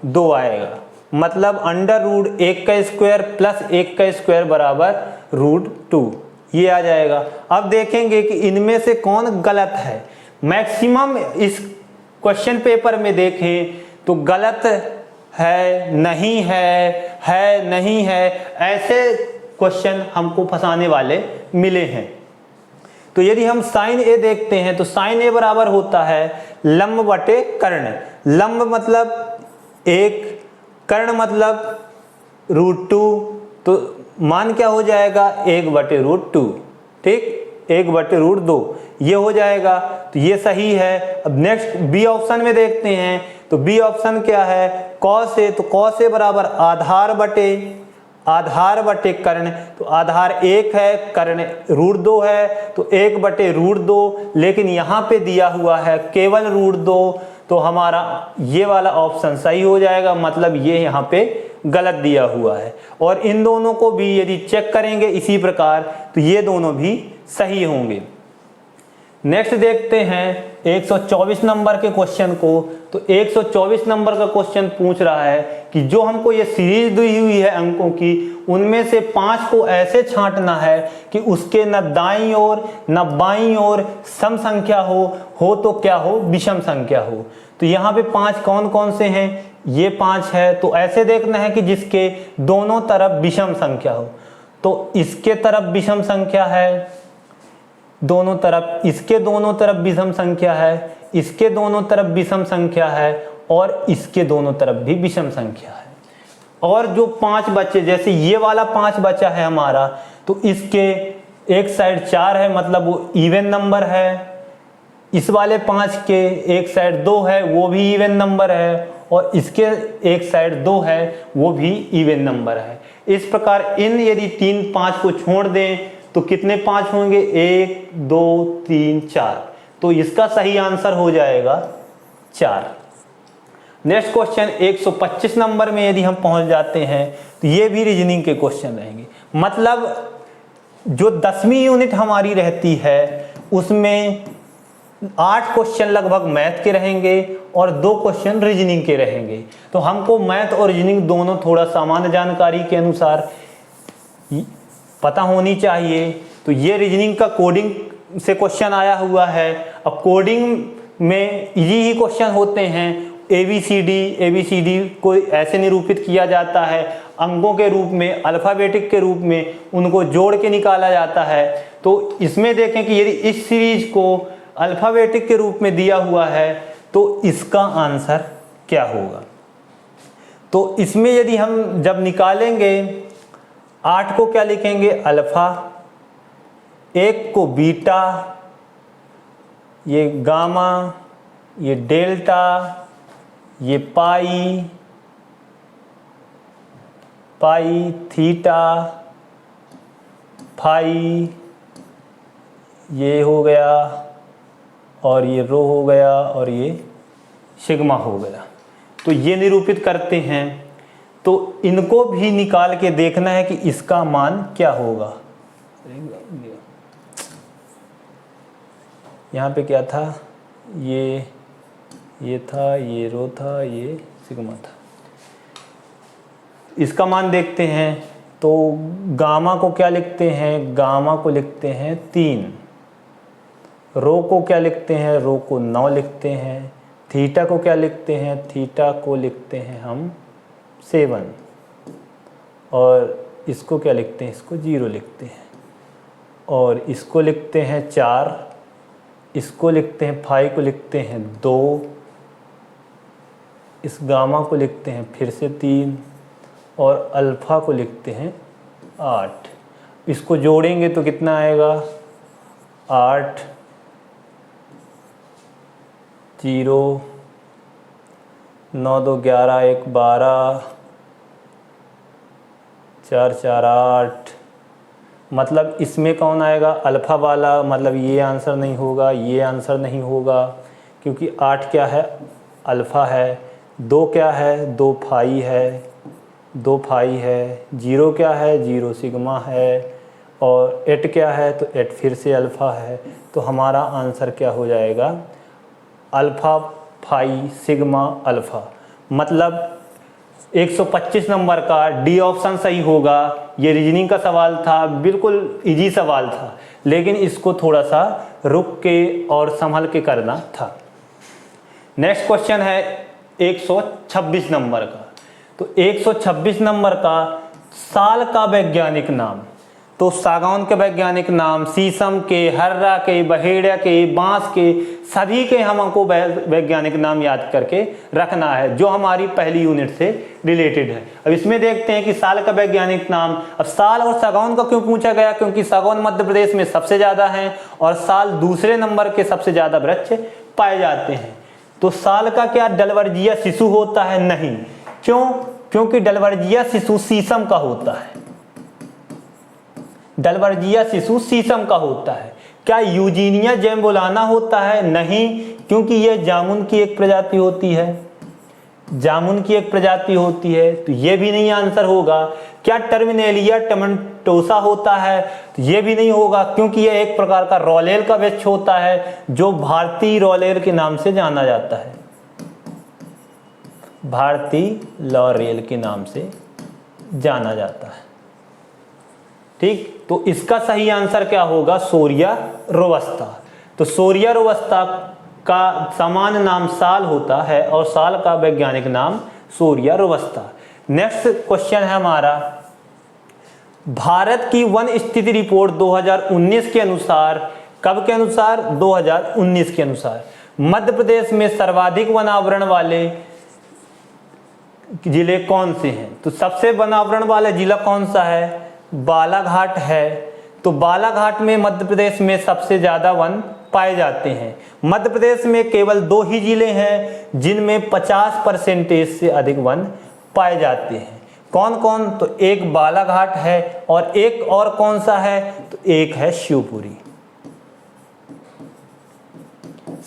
2 आएगा, मतलब √1 का स्क्वायर प्लस 1 का स्क्वायर बराबर √2, ये आ जाएगा। अब देखेंगे कि इनमें से कौन गलत है। मैक्सिमम इस क्वेश्चन पेपर में देखें तो गलत है, नहीं है नहीं है, ऐसे क्वेश्चन हमको फंसाने वाले मिले हैं। तो यदि हम साइन A देखते हैं तो साइन A बराबर होता है लंब बटे कर्ण। लंब मतलब 1, कर्ण मतलब √2, तो मान क्या हो जाएगा? 1/√2। ठीक, 1/√2 ये हो जाएगा, तो ये सही है। अब नेक्स्ट B ऑप्शन में देखते हैं तो B ऑप्शन क्या है? कॉस A, तो कॉस A बराबर आधार बटे कर्ण, तो आधार 1 है, कर्ण √2 है, तो 1/√2, लेकिन यहाँ पे दिया हुआ है केवल √2, तो हमारा ये वाला ऑप्शन सही हो जाएगा, मतलब ये यहाँ पे गलत दिया हुआ है। और इन दोनों को भी यदि चेक करेंगे इसी प्रकार तो ये दोनों भी सही होंगे। नेक्स्ट देखते हैं 124 नंबर के क्वेश्चन को। तो 124 नंबर का क्वेश्चन पूछ रहा है कि जो हमको ये सीरीज दी हुई है अंकों की, उनमें से 5 को ऐसे छांटना है कि उसके न दाईं ओर न बाईं ओर सम संख्या हो तो क्या हो? विषम संख्या हो। तो यहाँ पे 5 कौन कौन से हैं? ये 5 है। तो ऐसे देखना है कि जिसके दोनों तरफ विषम संख्या हो। तो इसके तरफ विषम संख्या है, दोनों तरफ, इसके दोनों तरफ विषम संख्या है, इसके दोनों तरफ विषम संख्या है और इसके दोनों तरफ भी विषम संख्या है। और जो 5 बचे, जैसे ये वाला 5 बचा है हमारा, तो इसके एक साइड 4 है, मतलब वो इवन नंबर है। इस वाले 5 के एक साइड 2 है, वो भी इवन नंबर है, और इसके एक साइड 2 है, वो भी इवन नंबर है। इस प्रकार इन यदि 3 5 को छोड़ दें तो कितने 5 होंगे? 1 2 3 4, तो इसका सही आंसर हो जाएगा 4। नेक्स्ट क्वेश्चन 125 नंबर में यदि हम पहुंच जाते हैं तो ये भी रीजनिंग के क्वेश्चन रहेंगे। मतलब जो 10वीं यूनिट हमारी रहती है उसमें 8 क्वेश्चन लगभग मैथ के रहेंगे और 2 क्वेश्चन रीजनिंग के रहेंगे। तो हमको मैथ और रीजनिंग दोनों थोड़ा सामान्य जानकारी के अनुसार पता होनी चाहिए। तो ये रीजनिंग का कोडिंग से क्वेश्चन आया हुआ है। अब कोडिंग में यही क्वेश्चन होते हैं। ABCD को ऐसे निरूपित किया जाता है, अंकों के रूप में, अल्फ़ाबेटिक के रूप में, उनको जोड़ के निकाला जाता है। तो इसमें देखें कि यदि इस सीरीज को अल्फ़ाबेटिक के रूप में दिया हुआ है, तो इसका आंसर क्या होगा? तो इसमें यदि हम जब निकालेंगे 8 को क्या लिखेंगे? अल्फ़ा, 1 को बीटा, ये गामा, ये डेल्टा, ये पाई, थीटा, फाई, ये हो गया, और ये रो हो गया, और ये सिग्मा हो गया। तो ये निरूपित करते हैं। तो इनको भी निकाल के देखना है कि इसका मान क्या होगा। यहाँ पे क्या था? ये था, ये रो था, ये सिग्मा था। इसका मान देखते हैं। तो गामा को क्या लिखते हैं? गामा को लिखते हैं 3। रो को क्या लिखते हैं? रो को 9 लिखते हैं। थीटा को क्या लिखते हैं? थीटा को लिखते हैं हम 7। और इसको क्या लिखते हैं? इसको 0 लिखते हैं। और इसको लिखते हैं 4, इसको लिखते हैं 5 को लिखते हैं 2, इस गामा को लिखते हैं फिर से 3, और अल्फ़ा को लिखते हैं 8। इसको जोड़ेंगे तो कितना आएगा? 8, 0, 9 2 11, 1 12, 4 4 8। मतलब इसमें कौन आएगा? अल्फ़ा वाला। मतलब ये आंसर नहीं होगा, ये आंसर नहीं होगा, क्योंकि 8 क्या है? अल्फ़ा है। 2 क्या है? 2 फाई है, 2 फाई है। 0 क्या है? 0 सिग्मा है। और 8 क्या है? तो 8 फिर से अल्फ़ा है। तो हमारा आंसर क्या हो जाएगा? Alpha phi sigma alpha. मतलब 125 नंबर का डी ऑप्शन सही होगा। ये रीजनिंग का सवाल था, बिल्कुल इजी सवाल था, लेकिन इसको थोड़ा सा रुक के और संभल के करना था। नेक्स्ट क्वेश्चन है 126 नंबर का। तो 126 नंबर का साल का वैज्ञानिक नाम। तो सागौन के वैज्ञानिक नाम, शीशम के, हर्रा के, बहेड़ा के, बांस के, सभी के हमको वैज्ञानिक नाम याद करके रखना है, जो हमारी पहली यूनिट से रिलेटेड है। अब इसमें देखते हैं कि साल का वैज्ञानिक नाम। अब साल और सागौन का क्यों पूछा गया? क्योंकि सागौन मध्य प्रदेश में सबसे ज़्यादा हैं और साल दूसरे नंबर के सबसे ज़्यादा वृक्ष पाए जाते हैं। तो साल का क्या डलवर्जिया शिशु होता है? नहीं। क्यों? क्योंकि डलवर्जिया शिशु शीशम का होता है। डलवर्जिया शिशु शीशम का होता है। क्या यूजीनिया जैम्बुलाना होता है? नहीं, क्योंकि यह जामुन की एक प्रजाति होती है। जामुन की एक प्रजाति होती है, तो ये भी नहीं आंसर होगा। क्या टर्मिनेलिया टमेटोसा होता है? तो ये भी नहीं होगा, क्योंकि यह एक प्रकार का रॉलेल का वृक्ष होता है, जो भारतीय रॉलेल के नाम से जाना जाता है। भारतीय लॉरेल के नाम से जाना जाता है। ठीक, तो इसका सही आंसर क्या होगा? सोरिया रोबस्ता। तो सोरिया रोबस्ता का सामान्य नाम साल होता है और साल का वैज्ञानिक नाम सोरिया रोबस्ता। नेक्स्ट क्वेश्चन है हमारा, भारत की वन स्थिति रिपोर्ट 2019 के अनुसार, कब के अनुसार? 2019 के अनुसार मध्य प्रदेश में सर्वाधिक वन आवरण वाले जिले कौन से हैं? तो सबसे वन आवरण वाला जिला कौन सा है? बालाघाट है। तो बालाघाट में मध्य प्रदेश में सबसे ज़्यादा वन पाए जाते हैं। मध्य प्रदेश में केवल 2 ही जिले हैं जिनमें 50% से अधिक वन पाए जाते हैं। कौन कौन? तो एक बालाघाट है और एक और कौन सा है? तो एक है शिवपुरी।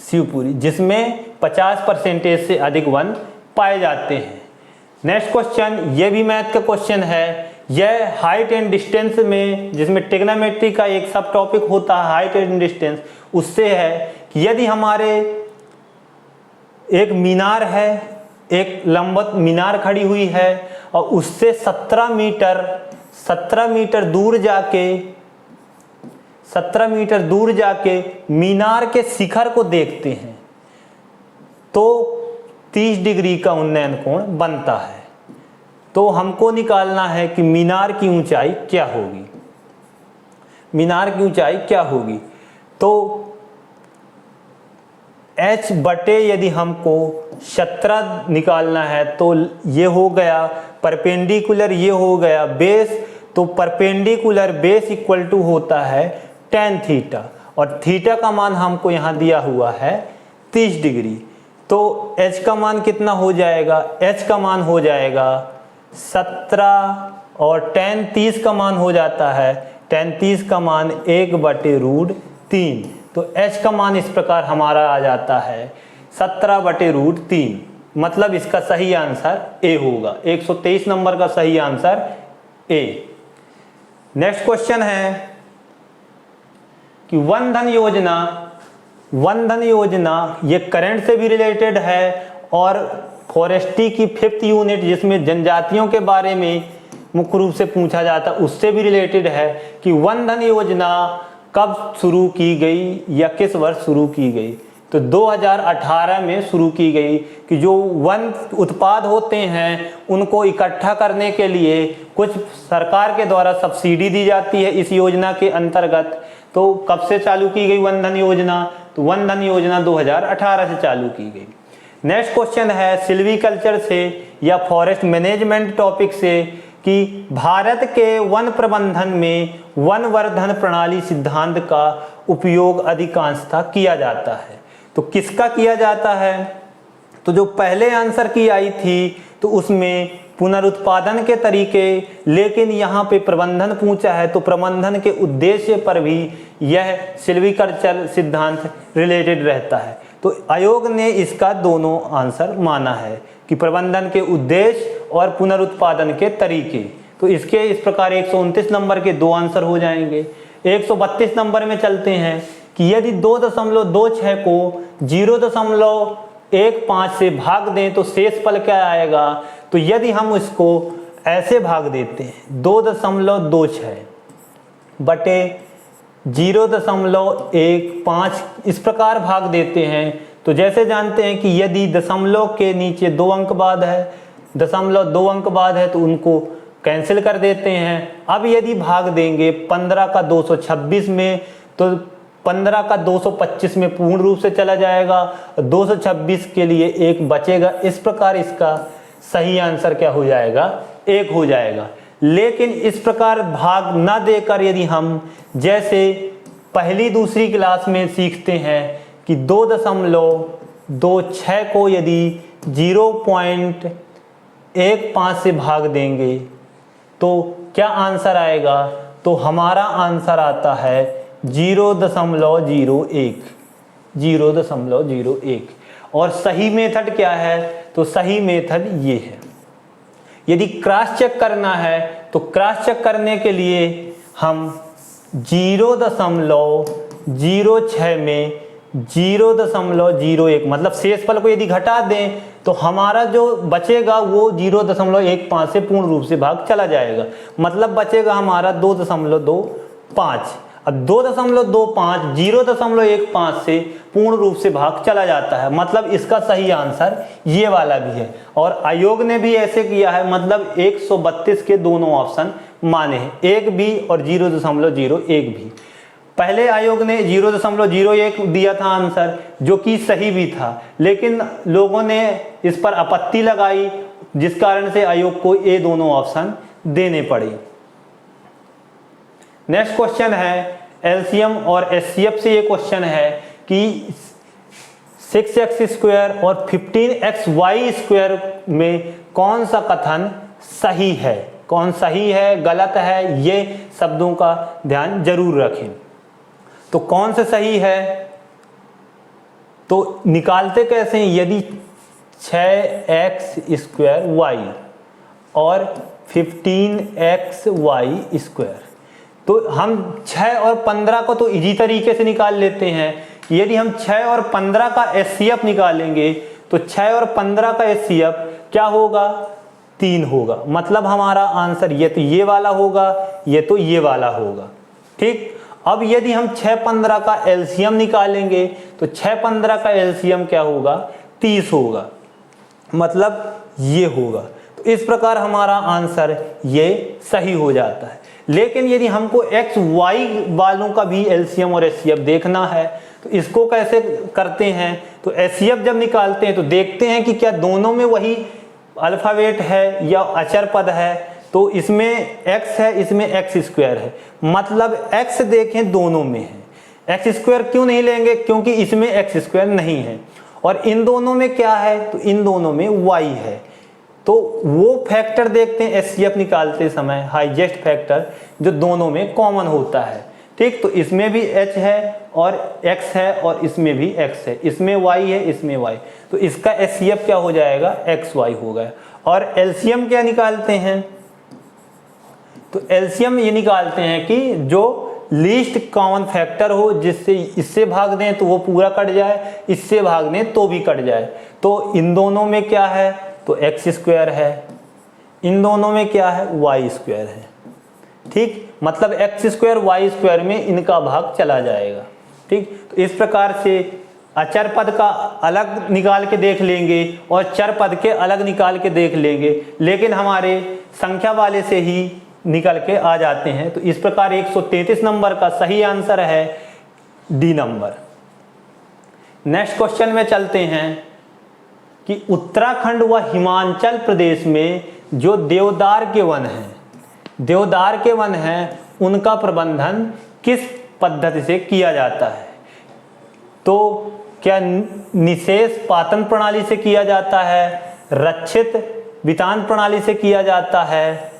शिवपुरी, जिसमें 50% से अधिक वन पाए जाते हैं। नेक्स्ट क्वेश्चन, ये भी मैथ का क्वेश्चन है। यह हाइट एंड डिस्टेंस में, जिसमें ट्रिग्नोमेट्री का एक सब टॉपिक होता है हाइट एंड डिस्टेंस, उससे है कि यदि हमारे एक मीनार है, एक लंबवत मीनार खड़ी हुई है और उससे 17 मीटर दूर जाके मीनार के शिखर को देखते हैं, तो 30 डिग्री का उन्नयन कोण बनता है। तो हमको निकालना है कि मीनार की ऊंचाई क्या होगी। मीनार की ऊंचाई क्या होगी? तो h बटे यदि हमको 17 निकालना है तो ये हो गया परपेंडिकुलर, ये हो गया बेस, तो परपेंडिकुलर बेस इक्वल टू होता है tan थीटा, और थीटा का मान हमको यहाँ दिया हुआ है 30 डिग्री। तो h का मान कितना हो जाएगा, h का मान हो जाएगा 17 और tan 30 का मान हो जाता है, tan 30 का मान 1/√3। तो h का मान इस प्रकार हमारा आ जाता है 17/√3। मतलब इसका सही आंसर A होगा। 123 नंबर का सही आंसर A। नेक्स्ट क्वेश्चन है कि वन धन योजना ये करंट से भी रिलेटेड है और फॉरेस्ट्री की 5th यूनिट जिसमें जनजातियों के बारे में मुख्य रूप से पूछा जाता है उससे भी रिलेटेड है कि वन धन योजना कब शुरू की गई या किस वर्ष शुरू की गई। तो 2018 में शुरू की गई कि जो वन उत्पाद होते हैं उनको इकट्ठा करने के लिए कुछ सरकार के द्वारा सब्सिडी दी जाती है इस योजना के अंतर्गत। तो कब से चालू की गई वन धन योजना, तो वन धन योजना 2018 से चालू की गई। नेक्स्ट क्वेश्चन है सिल्वीकल्चर से या फॉरेस्ट मैनेजमेंट टॉपिक से कि भारत के वन प्रबंधन में वन वर्धन प्रणाली सिद्धांत का उपयोग अधिकांशतः किया जाता है। तो किसका किया जाता है, तो जो पहले आंसर की आई थी तो उसमें पुनरुत्पादन के तरीके, लेकिन यहाँ पे प्रबंधन पूछा है तो प्रबंधन के उद्देश्य पर भी यह सिल्वीकल्चर सिद्धांत रिलेटेड रहता है। तो आयोग ने इसका दोनों आंसर माना है कि प्रबंधन के उद्देश्य और पुनरुत्पादन के तरीके। तो इसके इस प्रकार 129 नंबर के 2 आंसर हो जाएंगे। 132 नंबर में चलते हैं कि यदि 2.26 को 0.15 से भाग दें तो शेष फल क्या आएगा। तो यदि हम इसको ऐसे भाग देते हैं 2.26 बटे 0.15 इस प्रकार भाग देते हैं, तो जैसे जानते हैं कि यदि दशमलव के नीचे 2 अंक बाद है, 0.2 अंक बाद है तो उनको कैंसिल कर देते हैं। अब यदि भाग देंगे 15 का 226 में तो 15 का 225 में पूर्ण रूप से चला जाएगा, 226 के लिए 1 बचेगा। इस प्रकार इसका सही आंसर क्या हो जाएगा, 1 हो जाएगा। लेकिन इस प्रकार भाग न देकर यदि हम जैसे पहली दूसरी क्लास में सीखते हैं कि 2.26 को यदि 0.15 से भाग देंगे तो क्या आंसर आएगा, तो हमारा आंसर आता है 0.01। और सही मेथड क्या है, तो सही मेथड ये है। यदि क्रॉस चेक करना है तो क्रॉस चेक करने के लिए हम 0.06 में 0.01 मतलब शेषफल को यदि घटा दें तो हमारा जो बचेगा वो 0.15 से पूर्ण रूप से भाग चला जाएगा। मतलब बचेगा हमारा 2.25। अब 2.25 0.15 से पूर्ण रूप से भाग चला जाता है। मतलब इसका सही आंसर ये वाला भी है। और आयोग ने भी ऐसे किया है, मतलब 132 के दोनों ऑप्शन माने हैं, 1 भी और 0.01 भी। पहले आयोग ने 0.01 दिया था आंसर, जो कि सही भी था, लेकिन लोगों ने इस पर आपत्ति लगाई जिस कारण से आयोग को ये दोनों ऑप्शन देने पड़े। नेक्स्ट क्वेश्चन है एलसीएम और एचसीएफ से। ये क्वेश्चन है कि 6x² और 15xy² में कौन सा कथन सही है, कौन सही है गलत है, ये शब्दों का ध्यान जरूर रखें। तो कौन से सही है, तो निकालते कैसे हैं, यदि 6x² और 15xy², तो हम 6 और 15 को तो इजी तरीके से निकाल लेते हैं। यदि हम 6 और 15 का एचसीएफ निकालेंगे तो 6 और 15 का एचसीएफ क्या होगा, 3 होगा। मतलब हमारा आंसर ये तो ये वाला होगा, ये तो ये वाला होगा। ठीक, अब यदि हम 6-15 का एलसीएम निकालेंगे तो 6-15 का एलसीएम क्या होगा, 30 होगा। मतलब ये होगा। तो इस प्रकार हमारा आंसर ये सही हो जाता है। लेकिन यदि हमको एक्स वाई वालों का भी एलसीएम और एचसीएफ देखना है तो इसको कैसे करते हैं, तो HCF जब निकालते हैं तो देखते हैं कि क्या दोनों में वही अल्फ़ाबेट है या अचर पद है। तो इसमें x है, इसमें x² है, मतलब x देखें दोनों में है। x² क्यों नहीं लेंगे? क्योंकि इसमें x² नहीं है। और इन दोनों में क्या है? तो इन दोनों में y है। तो वो फैक्टर देखते हैं HCF निकालते समय, हाईएस्ट फैक्टर जो दोनों में कॉमन होता है। ठीक, तो इसमें भी h है और x है और इसमें भी x है, इसमें y है, इसमें y, तो इसका HCF क्या हो जाएगा? XY होगा। और LCM क्या निकालते हैं? तो LCM ये निकालते हैं कि जो लीस्ट कॉमन फैक्टर हो, जिससे इससे भाग दें तो वो पूरा कट जाए, इससे भाग दें तो भी कट जाए। तो इन दोनों में क्या है? तो x² है, इन दोनों में क्या है? y² है। ठीक, मतलब x² y² में इनका भाग चला जाएगा। ठीक, तो इस प्रकार से अचर पद का अलग निकाल के देख लेंगे और चर पद के अलग निकाल के देख लेंगे, लेकिन हमारे संख्या वाले से ही निकल के आ जाते हैं। तो इस प्रकार 133 नंबर का सही आंसर है डी नंबर। नेक्स्ट क्वेश्चन में चलते हैं कि उत्तराखंड व हिमाचल प्रदेश में जो देवदार के वन हैं, देवदार के वन हैं, उनका प्रबंधन किस पद्धति से किया जाता है? तो क्या निशेष पातन प्रणाली से किया जाता है, रक्षित वितान प्रणाली से किया जाता है,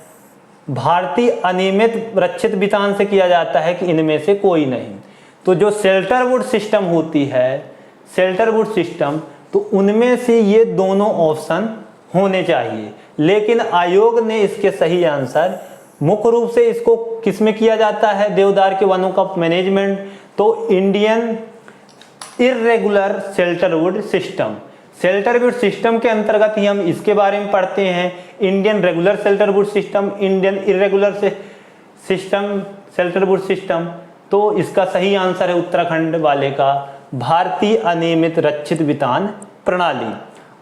भारतीय अनियमित रक्षित वितान से किया जाता है, कि इनमें से कोई नहीं? तो जो शेल्टरवुड सिस्टम होती है, शेल्टरवुड सिस्टम, तो उनमें से ये दोनों ऑप्शन होने चाहिए, लेकिन आयोग ने इसके सही आंसर, मुख्य रूप से इसको किस में किया जाता है देवदार के वनों का मैनेजमेंट? तो Indian irregular shelterwood system, shelterwood system के अंतर्गत ही हम इसके बारे में पढ़ते हैं। Indian regular shelterwood system, Indian irregular system, shelterwood system. तो इसका सही आंसर है उत्तराखंड वाले का भारतीय अनियमित रक्षित वितान प्रणाली।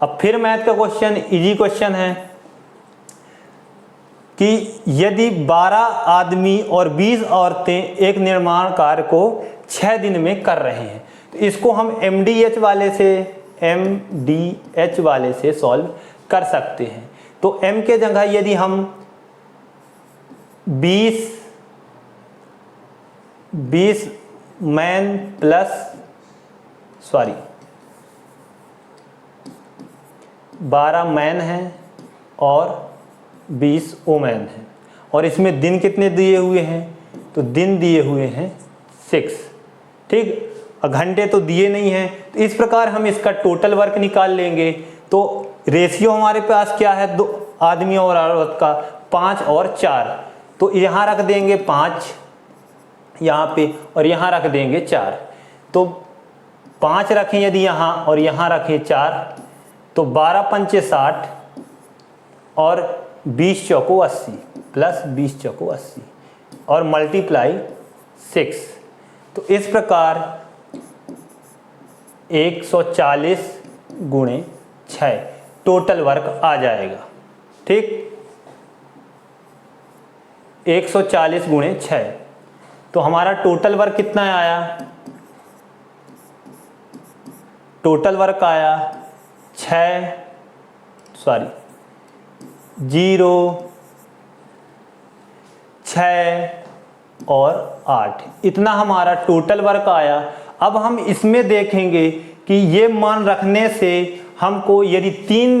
अब फिर मैथ का क्वेश्चन, इजी क्वेश्चन है कि यदि 12 आदमी और 20 औरतें एक निर्माण कार्य को 6 दिन में कर रहे हैं, तो इसको हम MDH वाले से सॉल्व कर सकते हैं। तो M के जगह यदि हम 20 मैन प्लस 12 मैन हैं और 20 वोमेन हैं, और इसमें दिन कितने दिए हुए हैं? तो दिन दिए हुए हैं 6। ठीक, घंटे तो दिए नहीं हैं, तो इस प्रकार हम इसका टोटल वर्क निकाल लेंगे। तो रेशियो हमारे पास क्या है? 2 आदमी और औरत का, 5 और 4, तो यहाँ रख देंगे 5 यहाँ पे और यहाँ रख देंगे 4। तो 5 रखें यदि यहाँ और यहाँ रखें 4, तो 12 पंचे 60 और 20 चौको 80 प्लस 20 चौको 80 और मल्टीप्लाई 6। तो इस प्रकार 140 गुणे 6 टोटल वर्क आ जाएगा। ठीक, 140 गुणे 6, तो हमारा टोटल वर्क कितना आया? टोटल वर्क आया 0 6 और 8, इतना हमारा टोटल वर्क आया। अब हम इसमें देखेंगे कि ये मान रखने से हमको यदि 3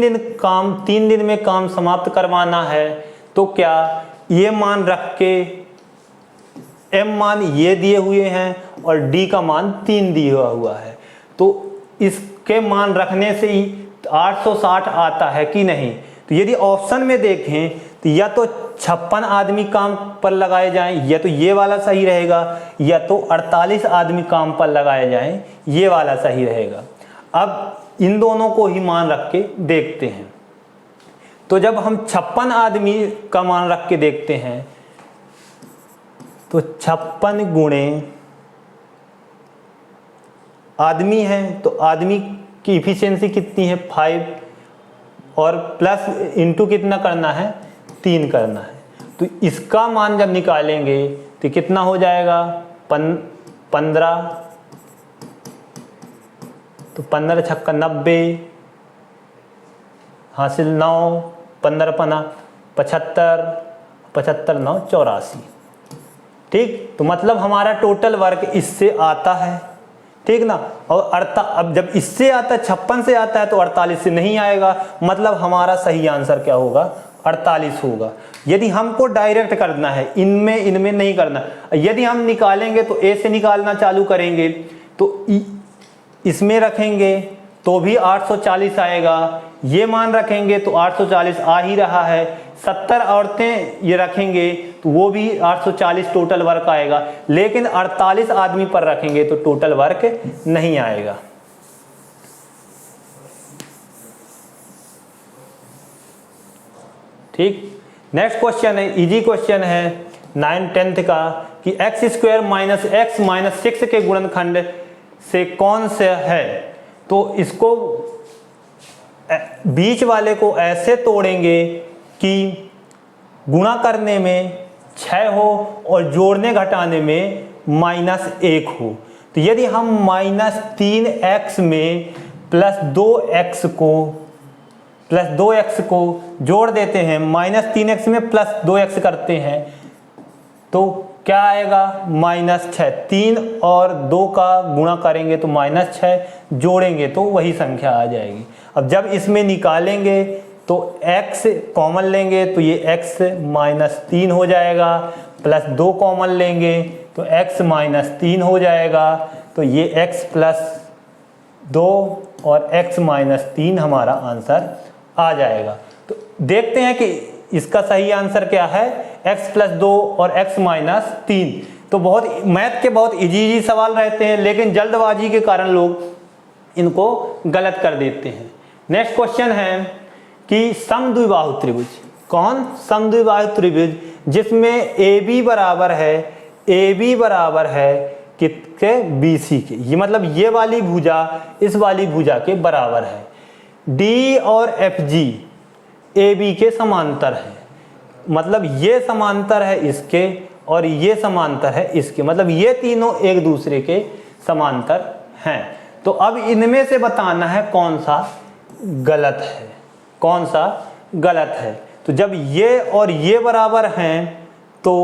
दिन में काम समाप्त करवाना है, तो क्या ये मान रख के M मान ये दिए हुए हैं और D का मान 3 दिया हुआ है, तो इसके मान रखने से ही 860 आता है कि नहीं? तो यदि ऑप्शन में देखें तो या तो 56 आदमी काम पर लगाए जाएं, या तो ये वाला सही रहेगा, या तो 48 आदमी काम पर लगाए जाएं, ये वाला सही रहेगा। अब इन दोनों को ही मान रख के देखते हैं। तो जब हम 56 आदमी का मान रख के देखते हैं, तो 56 गुणे आदमी हैं, तो आदमी की इफिशिएंसी कितनी है? 5, और प्लस इंटू कितना करना है? 3 करना है। तो इसका मान जब निकालेंगे तो कितना हो जाएगा? 15 तो 15 छक्का 90, हासिल 9, 15 पना 75, 75 9 84। ठीक, तो मतलब हमारा टोटल वर्क इससे आता है, ठीक ना। और अब जब इससे आता है 56 से आता है तो 48 से नहीं आएगा, मतलब हमारा सही आंसर क्या होगा, 48 होगा। यदि हमको डायरेक्ट करना है, इनमें नहीं करना, यदि हम निकालेंगे तो ए से निकालना चालू करेंगे तो इसमें रखेंगे तो भी 840 आएगा, ये मान रखेंगे तो 840 आ ही रहा है, 70 औरतें ये रखेंगे तो वो भी 840 टोटल वर्क आएगा, लेकिन 48 आदमी पर रखेंगे तो टोटल वर्क नहीं आएगा। ठीक, नेक्स्ट क्वेश्चन है, इजी क्वेश्चन है 9 10th का कि x² माइनस x माइनस 6 के गुणनखंड से कौन से है। तो इसको बीच वाले को ऐसे तोड़ेंगे कि गुणा करने में 6 हो और जोड़ने घटाने में -1 हो। तो यदि हम -3x में प्लस 2x को जोड़ देते हैं, -3x में +2x करते हैं तो क्या आएगा, -6। 3 और 2 का गुणा करेंगे तो -6, जोड़ेंगे तो वही संख्या आ जाएगी। अब जब इसमें निकालेंगे तो x कॉमन लेंगे तो ये x -3 हो जाएगा, +2 कॉमन लेंगे तो x -3 हो जाएगा, तो ये x +2 और x -3 हमारा आंसर आ जाएगा। तो देखते हैं कि इसका सही आंसर क्या है, x +2 और x -3। तो बहुत मैथ के बहुत इजी सवाल रहते हैं, लेकिन जल्दबाजी के कारण लोग इनको गलत कर देते हैं। नेक्स्ट क्वेश्चन है कि समद्विबाहु त्रिभुज, कौन, समद्विबाहु त्रिभुज जिसमें AB बराबर है किसके, BC के, ये मतलब ये वाली भुजा इस वाली भुजा के बराबर है। D और FG AB के समांतर है, मतलब ये समांतर है इसके और ये समांतर है इसके, मतलब ये तीनों एक दूसरे के समांतर हैं। तो अब इनमें से बताना है कौन सा गलत है, कौन सा गलत है। तो जब ये और ये बराबर हैं तो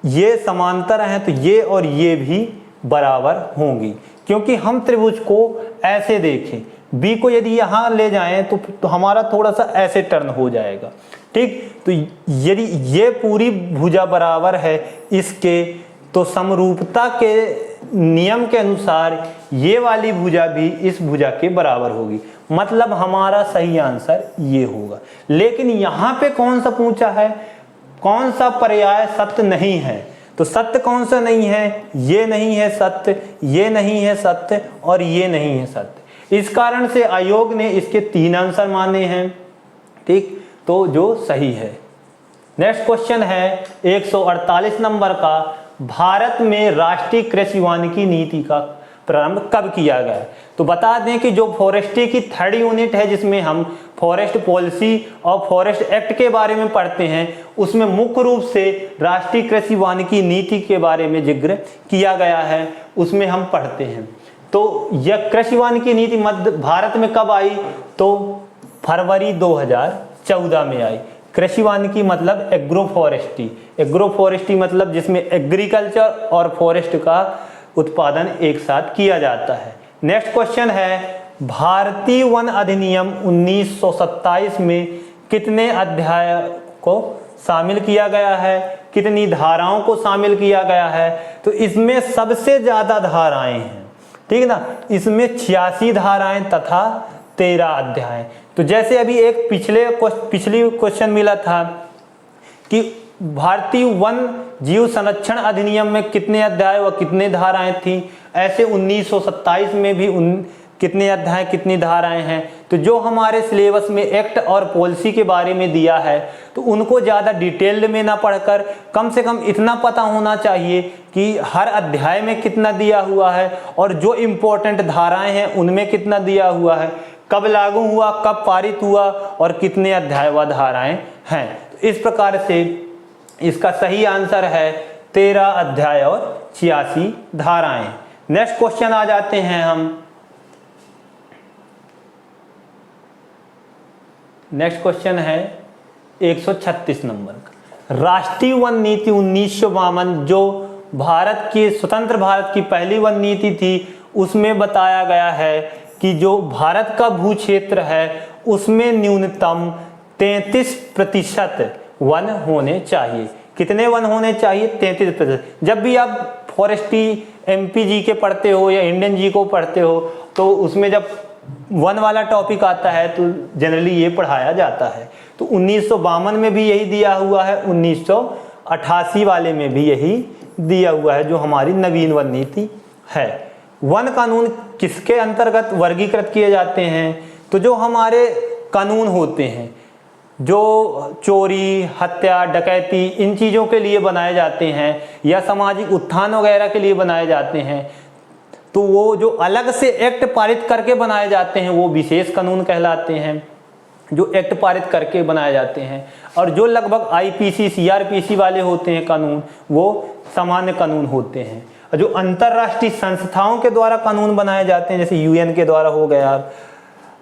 ये समांतर हैं, तो ये और ये भी बराबर होंगी, क्योंकि हम त्रिभुज को ऐसे देखें, बी को यदि यहाँ ले जाएं तो हमारा थोड़ा सा ऐसे टर्न हो जाएगा। ठीक, तो यदि ये पूरी भुजा बराबर है इसके, तो समरूपता के नियम के अनुसार ये वाली भुजा भी इस भुजा के बराबर होगी, मतलब हमारा सही आंसर ये होगा। लेकिन यहाँ पे कौन सा पूछा है, कौन सा पर्याय सत्य नहीं है, तो सत्य कौन सा नहीं है, ये नहीं है सत्य, ये नहीं है सत्य और ये नहीं है सत्य। इस कारण से आयोग ने इसके 3 आंसर माने हैं। ठीक, तो जो सही है। नेक्स्ट क्वेश्चन है 148 नंबर का, भारत में राष्ट्रीय कृषि वानिकी नीति का प्रारंभ कब किया गया। तो बता दें कि जो फॉरेस्ट्री की 3rd यूनिट है, जिसमें हम फॉरेस्ट पॉलिसी और फॉरेस्ट एक्ट के बारे में पढ़ते हैं, उसमें मुख्य रूप से राष्ट्रीय कृषि वानिकी नीति के बारे में जिक्र किया गया है, उसमें हम पढ़ते हैं। तो यह कृषि वानिकी नीति मध्य भारत में कब आई, तो फरवरी 2014 में आई। कृषि वानिकी मतलब एग्रो फॉरेस्ट्री, एग्रो फॉरेस्ट्री मतलब जिसमें एग्रीकल्चर और फॉरेस्ट का उत्पादन एक साथ किया जाता है। नेक्स्ट क्वेश्चन है, भारतीय वन अधिनियम 1927 में कितने अध्याय को शामिल किया गया है, कितनी धाराओं को शामिल किया गया है। तो इसमें सबसे ज्यादा धाराएं हैं, ठीक ना, इसमें 86 धाराएं तथा 13 अध्याय। तो जैसे अभी एक पिछली क्वेश्चन मिला था कि भारतीय वन जीव संरक्षण अधिनियम में कितने अध्याय व कितने धाराएं थी, ऐसे 1927 में भी कितने अध्याय कितनी धाराएं हैं। तो जो हमारे सिलेबस में एक्ट और पॉलिसी के बारे में दिया है, तो उनको ज़्यादा डिटेल्ड में ना पढ़कर कम से कम इतना पता होना चाहिए कि हर अध्याय में कितना दिया हुआ है और जो इम्पोर्टेंट धाराएं हैं उनमें कितना दिया हुआ है, कब लागू हुआ, कब पारित हुआ और कितने अध्याय व धाराएं हैं। तो इस प्रकार से इसका सही आंसर है 13 अध्याय और 86 धाराएं। नेक्स्ट क्वेश्चन आ जाते हैं हम नेक्स्ट क्वेश्चन है 136 नंबर का। राष्ट्रीय वन नीति 1952 जो भारत की स्वतंत्र भारत की पहली वन नीति थी, उसमें बताया गया है कि जो भारत का भू क्षेत्र है उसमें न्यूनतम 33% वन होने चाहिए। कितने वन होने चाहिए? 33%। जब भी आप फॉरेस्ट्री एमपी जी के पढ़ते हो या इंडियन जी को पढ़ते हो तो उसमें जब वन वाला टॉपिक आता है तो जनरली ये पढ़ाया जाता है। तो 1952 में भी यही दिया हुआ है, 1988 वाले में भी यही दिया हुआ है जो हमारी नवीन वन नीति है। वन कानून किसके अंतर्गत वर्गीकृत किए जाते हैं? तो जो हमारे कानून होते हैं जो चोरी, हत्या, डकैती इन चीज़ों के लिए बनाए जाते हैं या सामाजिक उत्थान वगैरह के लिए बनाए जाते हैं, तो वो जो अलग से एक्ट पारित करके बनाए जाते हैं वो विशेष कानून कहलाते हैं, जो एक्ट पारित करके बनाए जाते हैं। और जो लगभग आईपीसी, सीआरपीसी वाले होते हैं कानून, वो सामान्य कानून होते हैं। और जो अंतर्राष्ट्रीय संस्थाओं के द्वारा कानून बनाए जाते हैं, जैसे यूएन के द्वारा हो गया,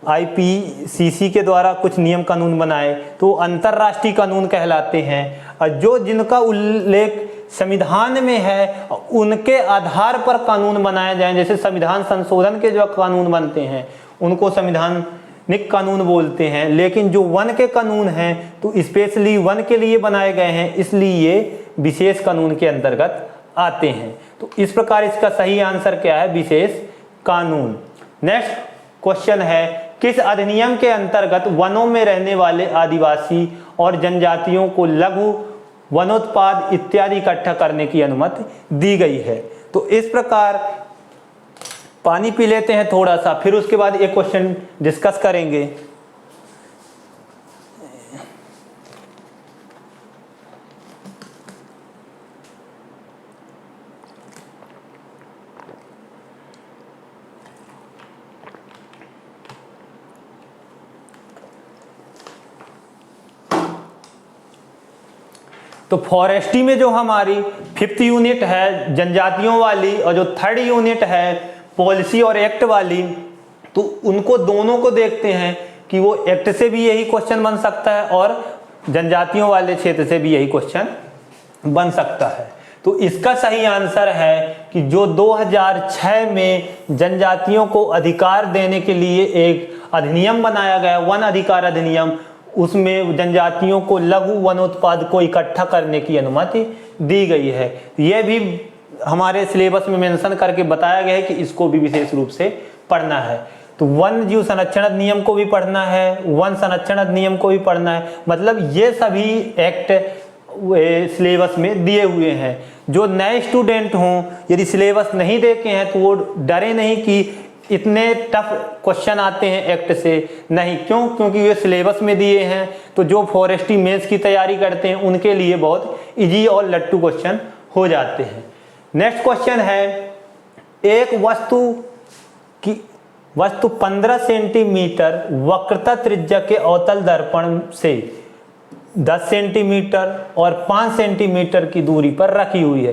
आईपीसीसी के द्वारा कुछ नियम कानून बनाए, तो अंतर्राष्ट्रीय कानून कहलाते हैं। और जो जिनका उल्लेख संविधान में है उनके आधार पर कानून बनाए जाएं, जैसे संविधान संशोधन के जो कानून बनते हैं उनको संविधानिक कानून बोलते हैं। लेकिन जो वन के कानून हैं तो स्पेशली वन के लिए बनाए गए हैं, इसलिए ये विशेष कानून के अंतर्गत आते हैं। तो इस प्रकार इसका सही आंसर क्या है? विशेष कानून। नेक्स्ट क्वेश्चन है, किस अधिनियम के अंतर्गत वनों में रहने वाले आदिवासी और जनजातियों को लघु वनोत्पाद इत्यादि इकट्ठा करने की अनुमति दी गई है? तो इस प्रकार पानी पी लेते हैं थोड़ा सा, फिर उसके बाद एक क्वेश्चन डिस्कस करेंगे। तो फॉरेस्ट्री में जो हमारी 5th यूनिट है जनजातियों वाली और जो 3rd यूनिट है पॉलिसी और एक्ट वाली, तो उनको दोनों को देखते हैं कि वो एक्ट से भी यही क्वेश्चन बन सकता है और जनजातियों वाले क्षेत्र से भी यही क्वेश्चन बन सकता है। तो इसका सही आंसर है कि जो 2006 में जनजातियों को अधिकार देने के लिए एक अधिनियम बनाया गया, वन अधिकार अधिनियम, उसमें जनजातियों को लघु वनोत्पाद को इकट्ठा करने की अनुमति दी गई है। यह भी हमारे सिलेबस में मेंशन करके बताया गया है कि इसको भी विशेष रूप से पढ़ना है। तो वन जीव संरक्षण अधिनियम को भी पढ़ना है, वन संरक्षण अधिनियम को भी पढ़ना है, मतलब ये सभी एक्ट सिलेबस में दिए हुए हैं। जो नए स्टूडेंट हों, यदि सिलेबस नहीं देखे हैं तो वो डरे नहीं कि इतने टफ क्वेश्चन आते हैं एक्ट से, नहीं। क्यों? क्योंकि ये सिलेबस में दिए हैं। तो जो फॉरेस्ट्री मेंस की तैयारी करते हैं उनके लिए बहुत इजी और लट्टू क्वेश्चन हो जाते हैं। नेक्स्ट क्वेश्चन है, एक वस्तु 15 सेंटीमीटर वक्रता त्रिज्या के अवतल दर्पण से 10 सेंटीमीटर और 5 सेंटीमीटर की दूरी पर रखी हुई है,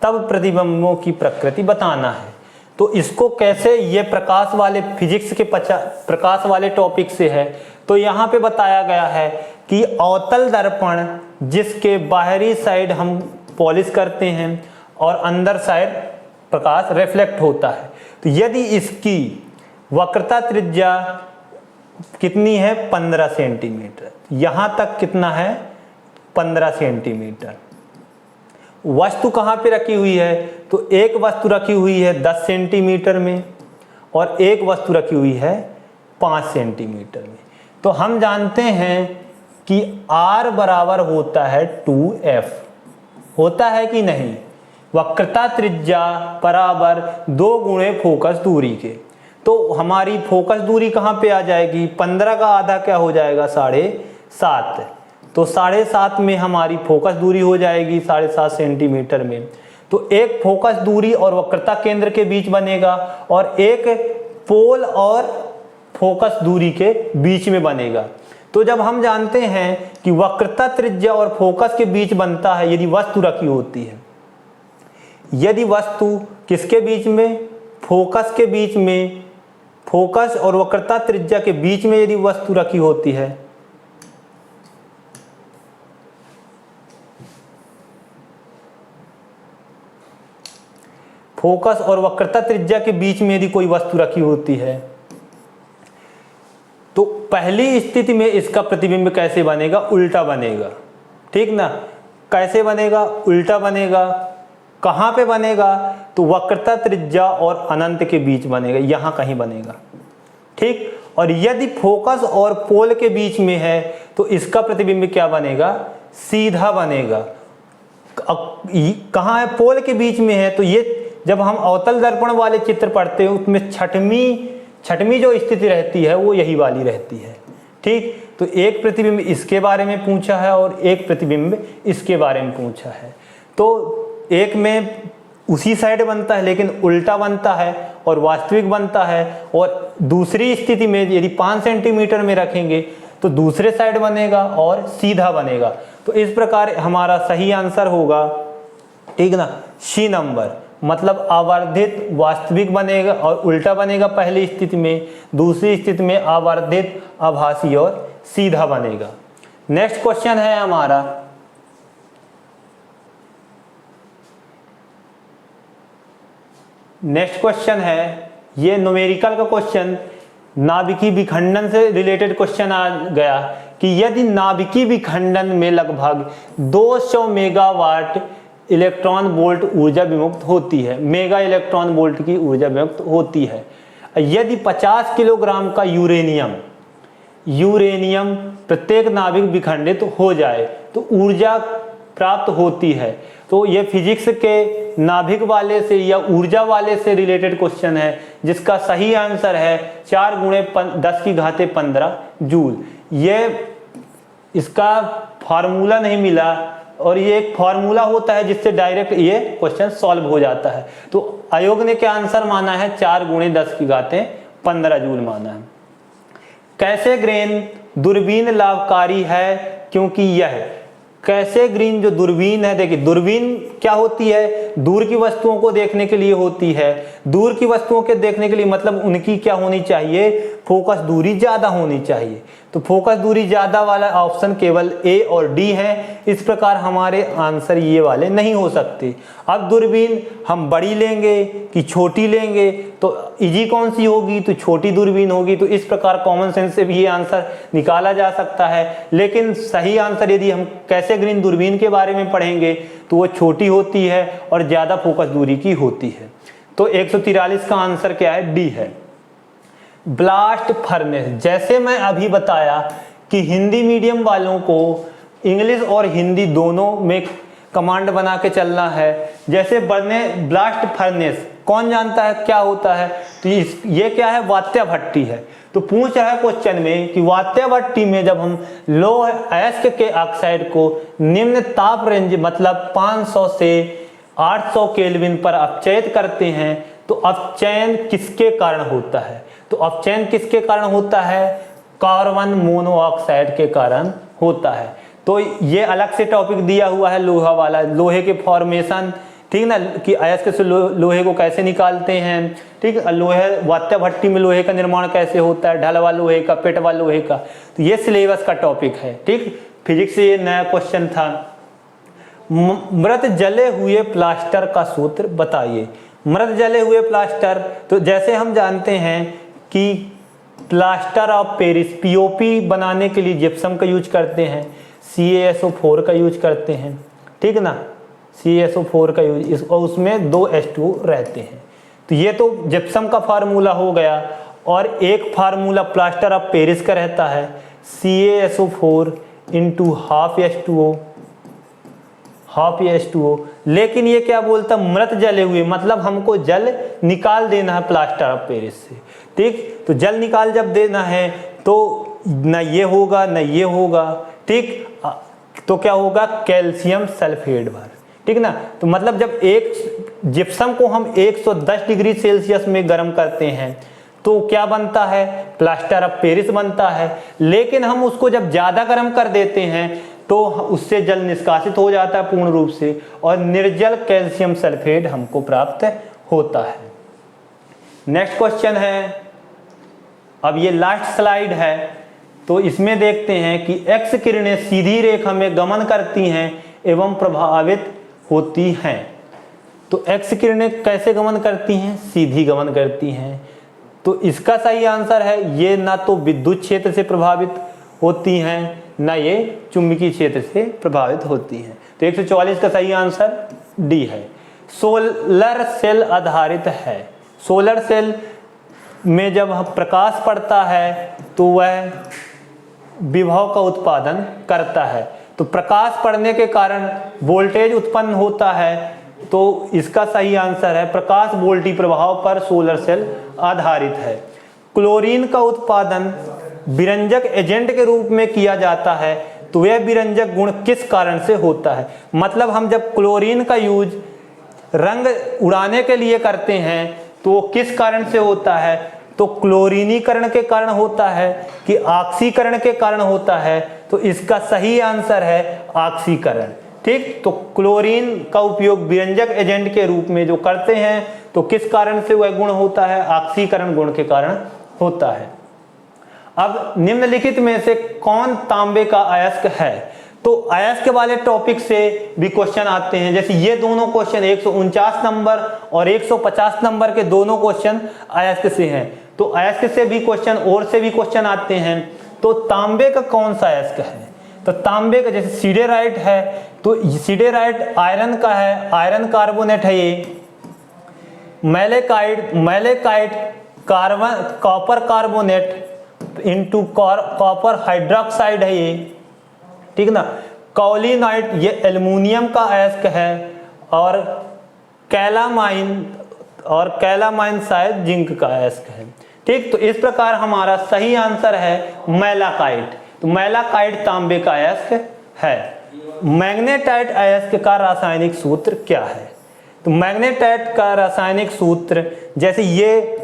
तब प्रतिबिंबों की प्रकृति बताना है। तो इसको कैसे, ये प्रकाश वाले फिजिक्स के प्रकाश वाले टॉपिक से है। तो यहाँ पे बताया गया है कि अवतल दर्पण जिसके बाहरी साइड हम पॉलिश करते हैं और अंदर साइड प्रकाश रिफ्लेक्ट होता है, तो यदि इसकी वक्रता त्रिज्या कितनी है? 15 सेंटीमीटर। यहाँ तक कितना है? 15 सेंटीमीटर। वस्तु कहाँ पे रखी हुई है? तो एक वस्तु रखी हुई है 10 सेंटीमीटर में और एक वस्तु रखी हुई है 5 सेंटीमीटर में। तो हम जानते हैं कि R बराबर होता है 2F, होता है कि नहीं? वक्रता त्रिज्या बराबर 2 गुणे फोकस दूरी के। तो हमारी फोकस दूरी कहाँ पे आ जाएगी? 15 का आधा क्या हो जाएगा? 7.5। तो 7.5 में हमारी फोकस दूरी हो जाएगी 7.5 सेंटीमीटर में। तो एक फोकस दूरी और वक्रता केंद्र के बीच बनेगा और एक पोल और फोकस दूरी के बीच में बनेगा। तो जब हम जानते हैं कि वक्रता त्रिज्या और फोकस के बीच बनता है यदि वस्तु रखी होती है, यदि वस्तु किसके बीच में? फोकस के बीच में, फोकस और वक्रता त्रिज्या के बीच में यदि वस्तु रखी होती है फोकस और वक्रता त्रिज्या के बीच में यदि कोई वस्तु रखी होती है तो पहली स्थिति में इसका प्रतिबिंब कैसे बनेगा? उल्टा बनेगा, ठीक ना। कैसे बनेगा? उल्टा बनेगा। कहाँ पे बनेगा? तो वक्रता त्रिज्या और अनंत के बीच बनेगा, यहाँ कहीं बनेगा, ठीक। और यदि फोकस और पोल के बीच में है तो इसका प्रतिबिंब क्या बनेगा? सीधा बनेगा। कहाँ है? पोल के बीच में है। तो ये जब हम अवतल दर्पण वाले चित्र पढ़ते हैं उसमें छठवीं जो स्थिति रहती है वो यही वाली रहती है, ठीक। तो एक प्रतिबिंब इसके बारे में पूछा है और एक प्रतिबिंब इसके बारे में पूछा है। तो एक में उसी साइड बनता है लेकिन उल्टा बनता है और वास्तविक बनता है, और दूसरी स्थिति में यदि 5 सेंटीमीटर में रखेंगे तो दूसरे साइड बनेगा और सीधा बनेगा। तो इस प्रकार हमारा सही आंसर होगा, ठीक ना, सी नंबर। मतलब आवर्धित वास्तविक बनेगा और उल्टा बनेगा पहली स्थिति में, दूसरी स्थिति में आवर्धित आभासी और सीधा बनेगा। नेक्स्ट क्वेश्चन है हमारा, नेक्स्ट क्वेश्चन है ये न्यूमेरिकल का क्वेश्चन, नाभिकीय विखंडन से रिलेटेड क्वेश्चन आ गया कि यदि नाभिकीय विखंडन में लगभग 200 मेगावाट इलेक्ट्रॉन वोल्ट ऊर्जा विमुक्त होती है, मेगा इलेक्ट्रॉन वोल्ट की ऊर्जा विमुक्त होती है, यदि 50 किलोग्राम का यूरेनियम प्रत्येक नाभिक विखंडित हो जाए तो ऊर्जा प्राप्त होती है। तो ये फिजिक्स के नाभिक वाले से या ऊर्जा वाले से रिलेटेड क्वेश्चन है, जिसका सही आंसर है 4 × 10⁻15 जूल। ये इसका फार्मूला नहीं मिला और ये एक फार्मूला होता है जिससे डायरेक्ट ये क्वेश्चन सॉल्व हो जाता है। तो आयोग ने क्या आंसर माना है? 4 × 10⁻15 जूल माना है। कैसे ग्रेन दूरबीन लाभकारी है? क्योंकि यह कैसे ग्रीन जो दूरबीन है, देखिए दूरबीन क्या होती है? दूर की वस्तुओं को देखने के लिए होती है। दूर की वस्तुओं के देखने के लिए मतलब उनकी क्या होनी चाहिए? फोकस दूरी ज्यादा होनी चाहिए। तो फोकस दूरी ज्यादा वाला ऑप्शन केवल ए और डी है। इस प्रकार हमारे आंसर ये वाले नहीं हो सकते। अब दूरबीन हम बड़ी लेंगे कि छोटी लेंगे, तो इजी कौन सी होगी? तो छोटी दूरबीन होगी। तो इस प्रकार कॉमन सेंस से भी ये आंसर निकाला जा सकता है। लेकिन सही आंसर यदि हम कैसे ग्रीन दूरबीन के बारे में पढ़ेंगे तो वो छोटी होती है और ज्यादा फोकस दूरी की होती है। तो 143 का आंसर क्या है? डी है। ब्लास्ट फर्नेस, जैसे मैं अभी बताया कि हिंदी मीडियम वालों को इंग्लिश और हिंदी दोनों में कमांड बना के चलना है। जैसे ब्लास्ट फर्नेस कौन जानता है क्या होता है? तो ये क्या है? वात्या भट्टी है। तो पूछ रहा है क्वेश्चन में कि वात्या भट्टी में जब हम लौह अयस्क के ऑक्साइड को निम्न ताप रेंज मतलब 500 से 800 केल्विन पर अपचयित करते हैं तो अपचयन किसके कारण होता है? तो अपचयन किसके कारण होता है? कार्बन मोनोऑक्साइड के कारण होता है। तो ये अलग से टॉपिक दिया हुआ है लोहा वाला, लोहे के फॉर्मेशन, ठीक ना, कि अयस्क से लोहे को कैसे निकालते हैं, ठीक। लोहे वात्या भट्टी में लोहे का निर्माण कैसे होता है, ढलवा लोहे का, पेटवा लोहे का। तो ये सिलेबस का टॉपिक है, ठीक। फिजिक्स से ये नया क्वेश्चन था। मृत जले हुए प्लास्टर का सूत्र बताइए। मृत जले हुए प्लास्टर, तो जैसे हम जानते हैं कि प्लास्टर ऑफ पेरिस पीओपी बनाने के लिए जिप्सम का यूज करते हैं, CaSO4 का यूज करते हैं, ठीक ना, CaSO4 का यूज, और उसमें 2 H2O रहते हैं। तो ये तो जिप्सम का फार्मूला हो गया। और एक फार्मूला प्लास्टर ऑफ पेरिस का रहता है CaSO4 × हाफ H2O। लेकिन ये क्या बोलता? मृत जले हुए, मतलब हमको जल निकाल देना है प्लास्टर ऑफ पेरिस से, ठीक। तो जल निकाल जब देना है तो न ये होगा न ये होगा, ठीक। तो क्या होगा? कैल्शियम सल्फेट भर, ठीक ना। तो मतलब जब एक जिप्सम को हम 110 डिग्री सेल्सियस में गर्म करते हैं तो क्या बनता है? प्लास्टर ऑफ पेरिस बनता है। लेकिन हम उसको जब ज्यादा गर्म कर देते हैं तो उससे जल निष्कासित हो जाता है पूर्ण रूप से और निर्जल कैल्शियम सल्फेट हमको प्राप्त होता है। नेक्स्ट क्वेश्चन है, अब ये लास्ट स्लाइड है, तो इसमें देखते हैं कि एक्स किरणें सीधी रेखा में गमन करती हैं एवं प्रभावित होती हैं। तो एक्स किरणें कैसे गमन करती हैं? सीधी गमन करती हैं। तो इसका सही आंसर है ये ना तो विद्युत क्षेत्र से प्रभावित होती हैं ना ये चुंबकीय क्षेत्र से प्रभावित होती हैं। तो 144 का सही आंसर डी है। सोलर सेल आधारित है। सोलर सेल में जब प्रकाश पड़ता है तो वह विभव का उत्पादन करता है। तो प्रकाश पड़ने के कारण वोल्टेज उत्पन्न होता है। तो इसका सही आंसर है प्रकाश वोल्टी प्रभाव पर सोलर सेल आधारित है। क्लोरीन का उत्पादन विरंजक एजेंट के रूप में किया जाता है। तो वह विरंजक गुण किस कारण से होता है? मतलब हम जब क्लोरीन का यूज रंग उड़ाने के लिए करते हैं तो वो किस कारण से होता है? तो क्लोरीनीकरण के कारण होता है कि ऑक्सीकरण के कारण होता है? तो इसका सही आंसर है ऑक्सीकरण। ठीक, तो क्लोरीन का उपयोग विरंजक एजेंट के रूप में जो करते हैं तो किस कारण से वह गुण होता है? ऑक्सीकरण गुण के कारण होता है। अब निम्नलिखित में से कौन तांबे का अयस्क है? तो अयस्क वाले टॉपिक से भी क्वेश्चन आते हैं। जैसे ये दोनों क्वेश्चन 149 नंबर और 150 नंबर के दोनों क्वेश्चन अयस्क से हैं। तो अयस्क से भी क्वेश्चन और से भी क्वेश्चन आते हैं। तो तांबे का कौन सा अयस्क है? तो तांबे का जैसे सिडेराइट है तो सिडेराइट आयरन का है, आयरन कार्बोनेट है ये। Malachite carbon copper carbonate into copper hydroxide है ये। ठीक ना। कॉलिनाइट ये एल्युमिनियम का अयस्क है और कैलामाइन शायद जिंक का अयस्क है। ठीक, तो इस प्रकार हमारा सही आंसर है मैलाकाइट। तो मैलाकाइट तांबे का अयस्क है। मैग्नेटाइट अयस्क का रासायनिक सूत्र क्या है? तो मैग्नेटाइट का रासायनिक सूत्र जैसे ये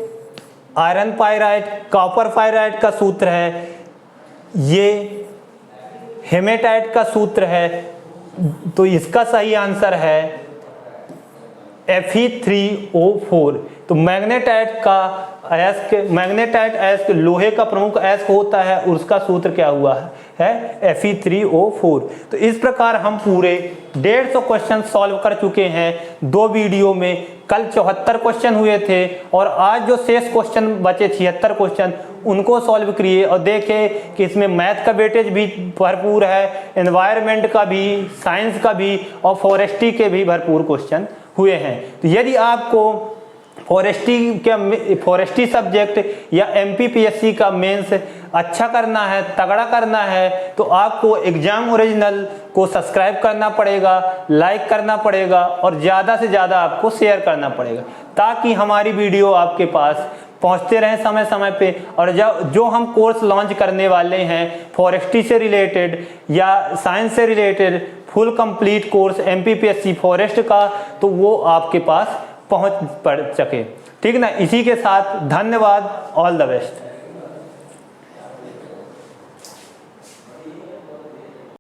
आयरन पाइराइट कॉपर पाइराइट का सूत्र है, ये हेमेटाइट का सूत्र है। तो इसका सही आंसर है Fe3O4। तो मैग्नेटाइट अयस्क लोहे का प्रमुख अयस्क होता है और उसका सूत्र क्या हुआ है? Fe3O4। तो इस प्रकार हम पूरे 150 क्वेश्चन सॉल्व कर चुके हैं 2 वीडियो में। कल 74 क्वेश्चन हुए थे और आज जो शेष क्वेश्चन बचे 76 क्वेश्चन उनको सॉल्व करिए और देखें कि इसमें मैथ का वेटेज भी भरपूर है, एनवायरनमेंट का भी, साइंस का भी और फॉरेस्ट्री के भी भरपूर क्वेश्चन हुए हैं। तो यदि आपको फॉरेस्ट्री सब्जेक्ट या MPPSC का मेंस अच्छा करना है, तगड़ा करना है, तो आपको एग्जाम ओरिजिनल को सब्सक्राइब करना पड़ेगा, लाइक करना पड़ेगा और ज़्यादा से ज़्यादा आपको शेयर करना पड़ेगा ताकि हमारी वीडियो आपके पास पहुंचते रहें समय समय पे। और जो हम कोर्स लॉन्च करने वाले हैं फॉरेस्ट्री से रिलेटेड या साइंस से related full complete course MPPSC forest का, तो वो आपके पास पहुंच पड़ सके। ठीक ना। इसी के साथ धन्यवाद। All the best.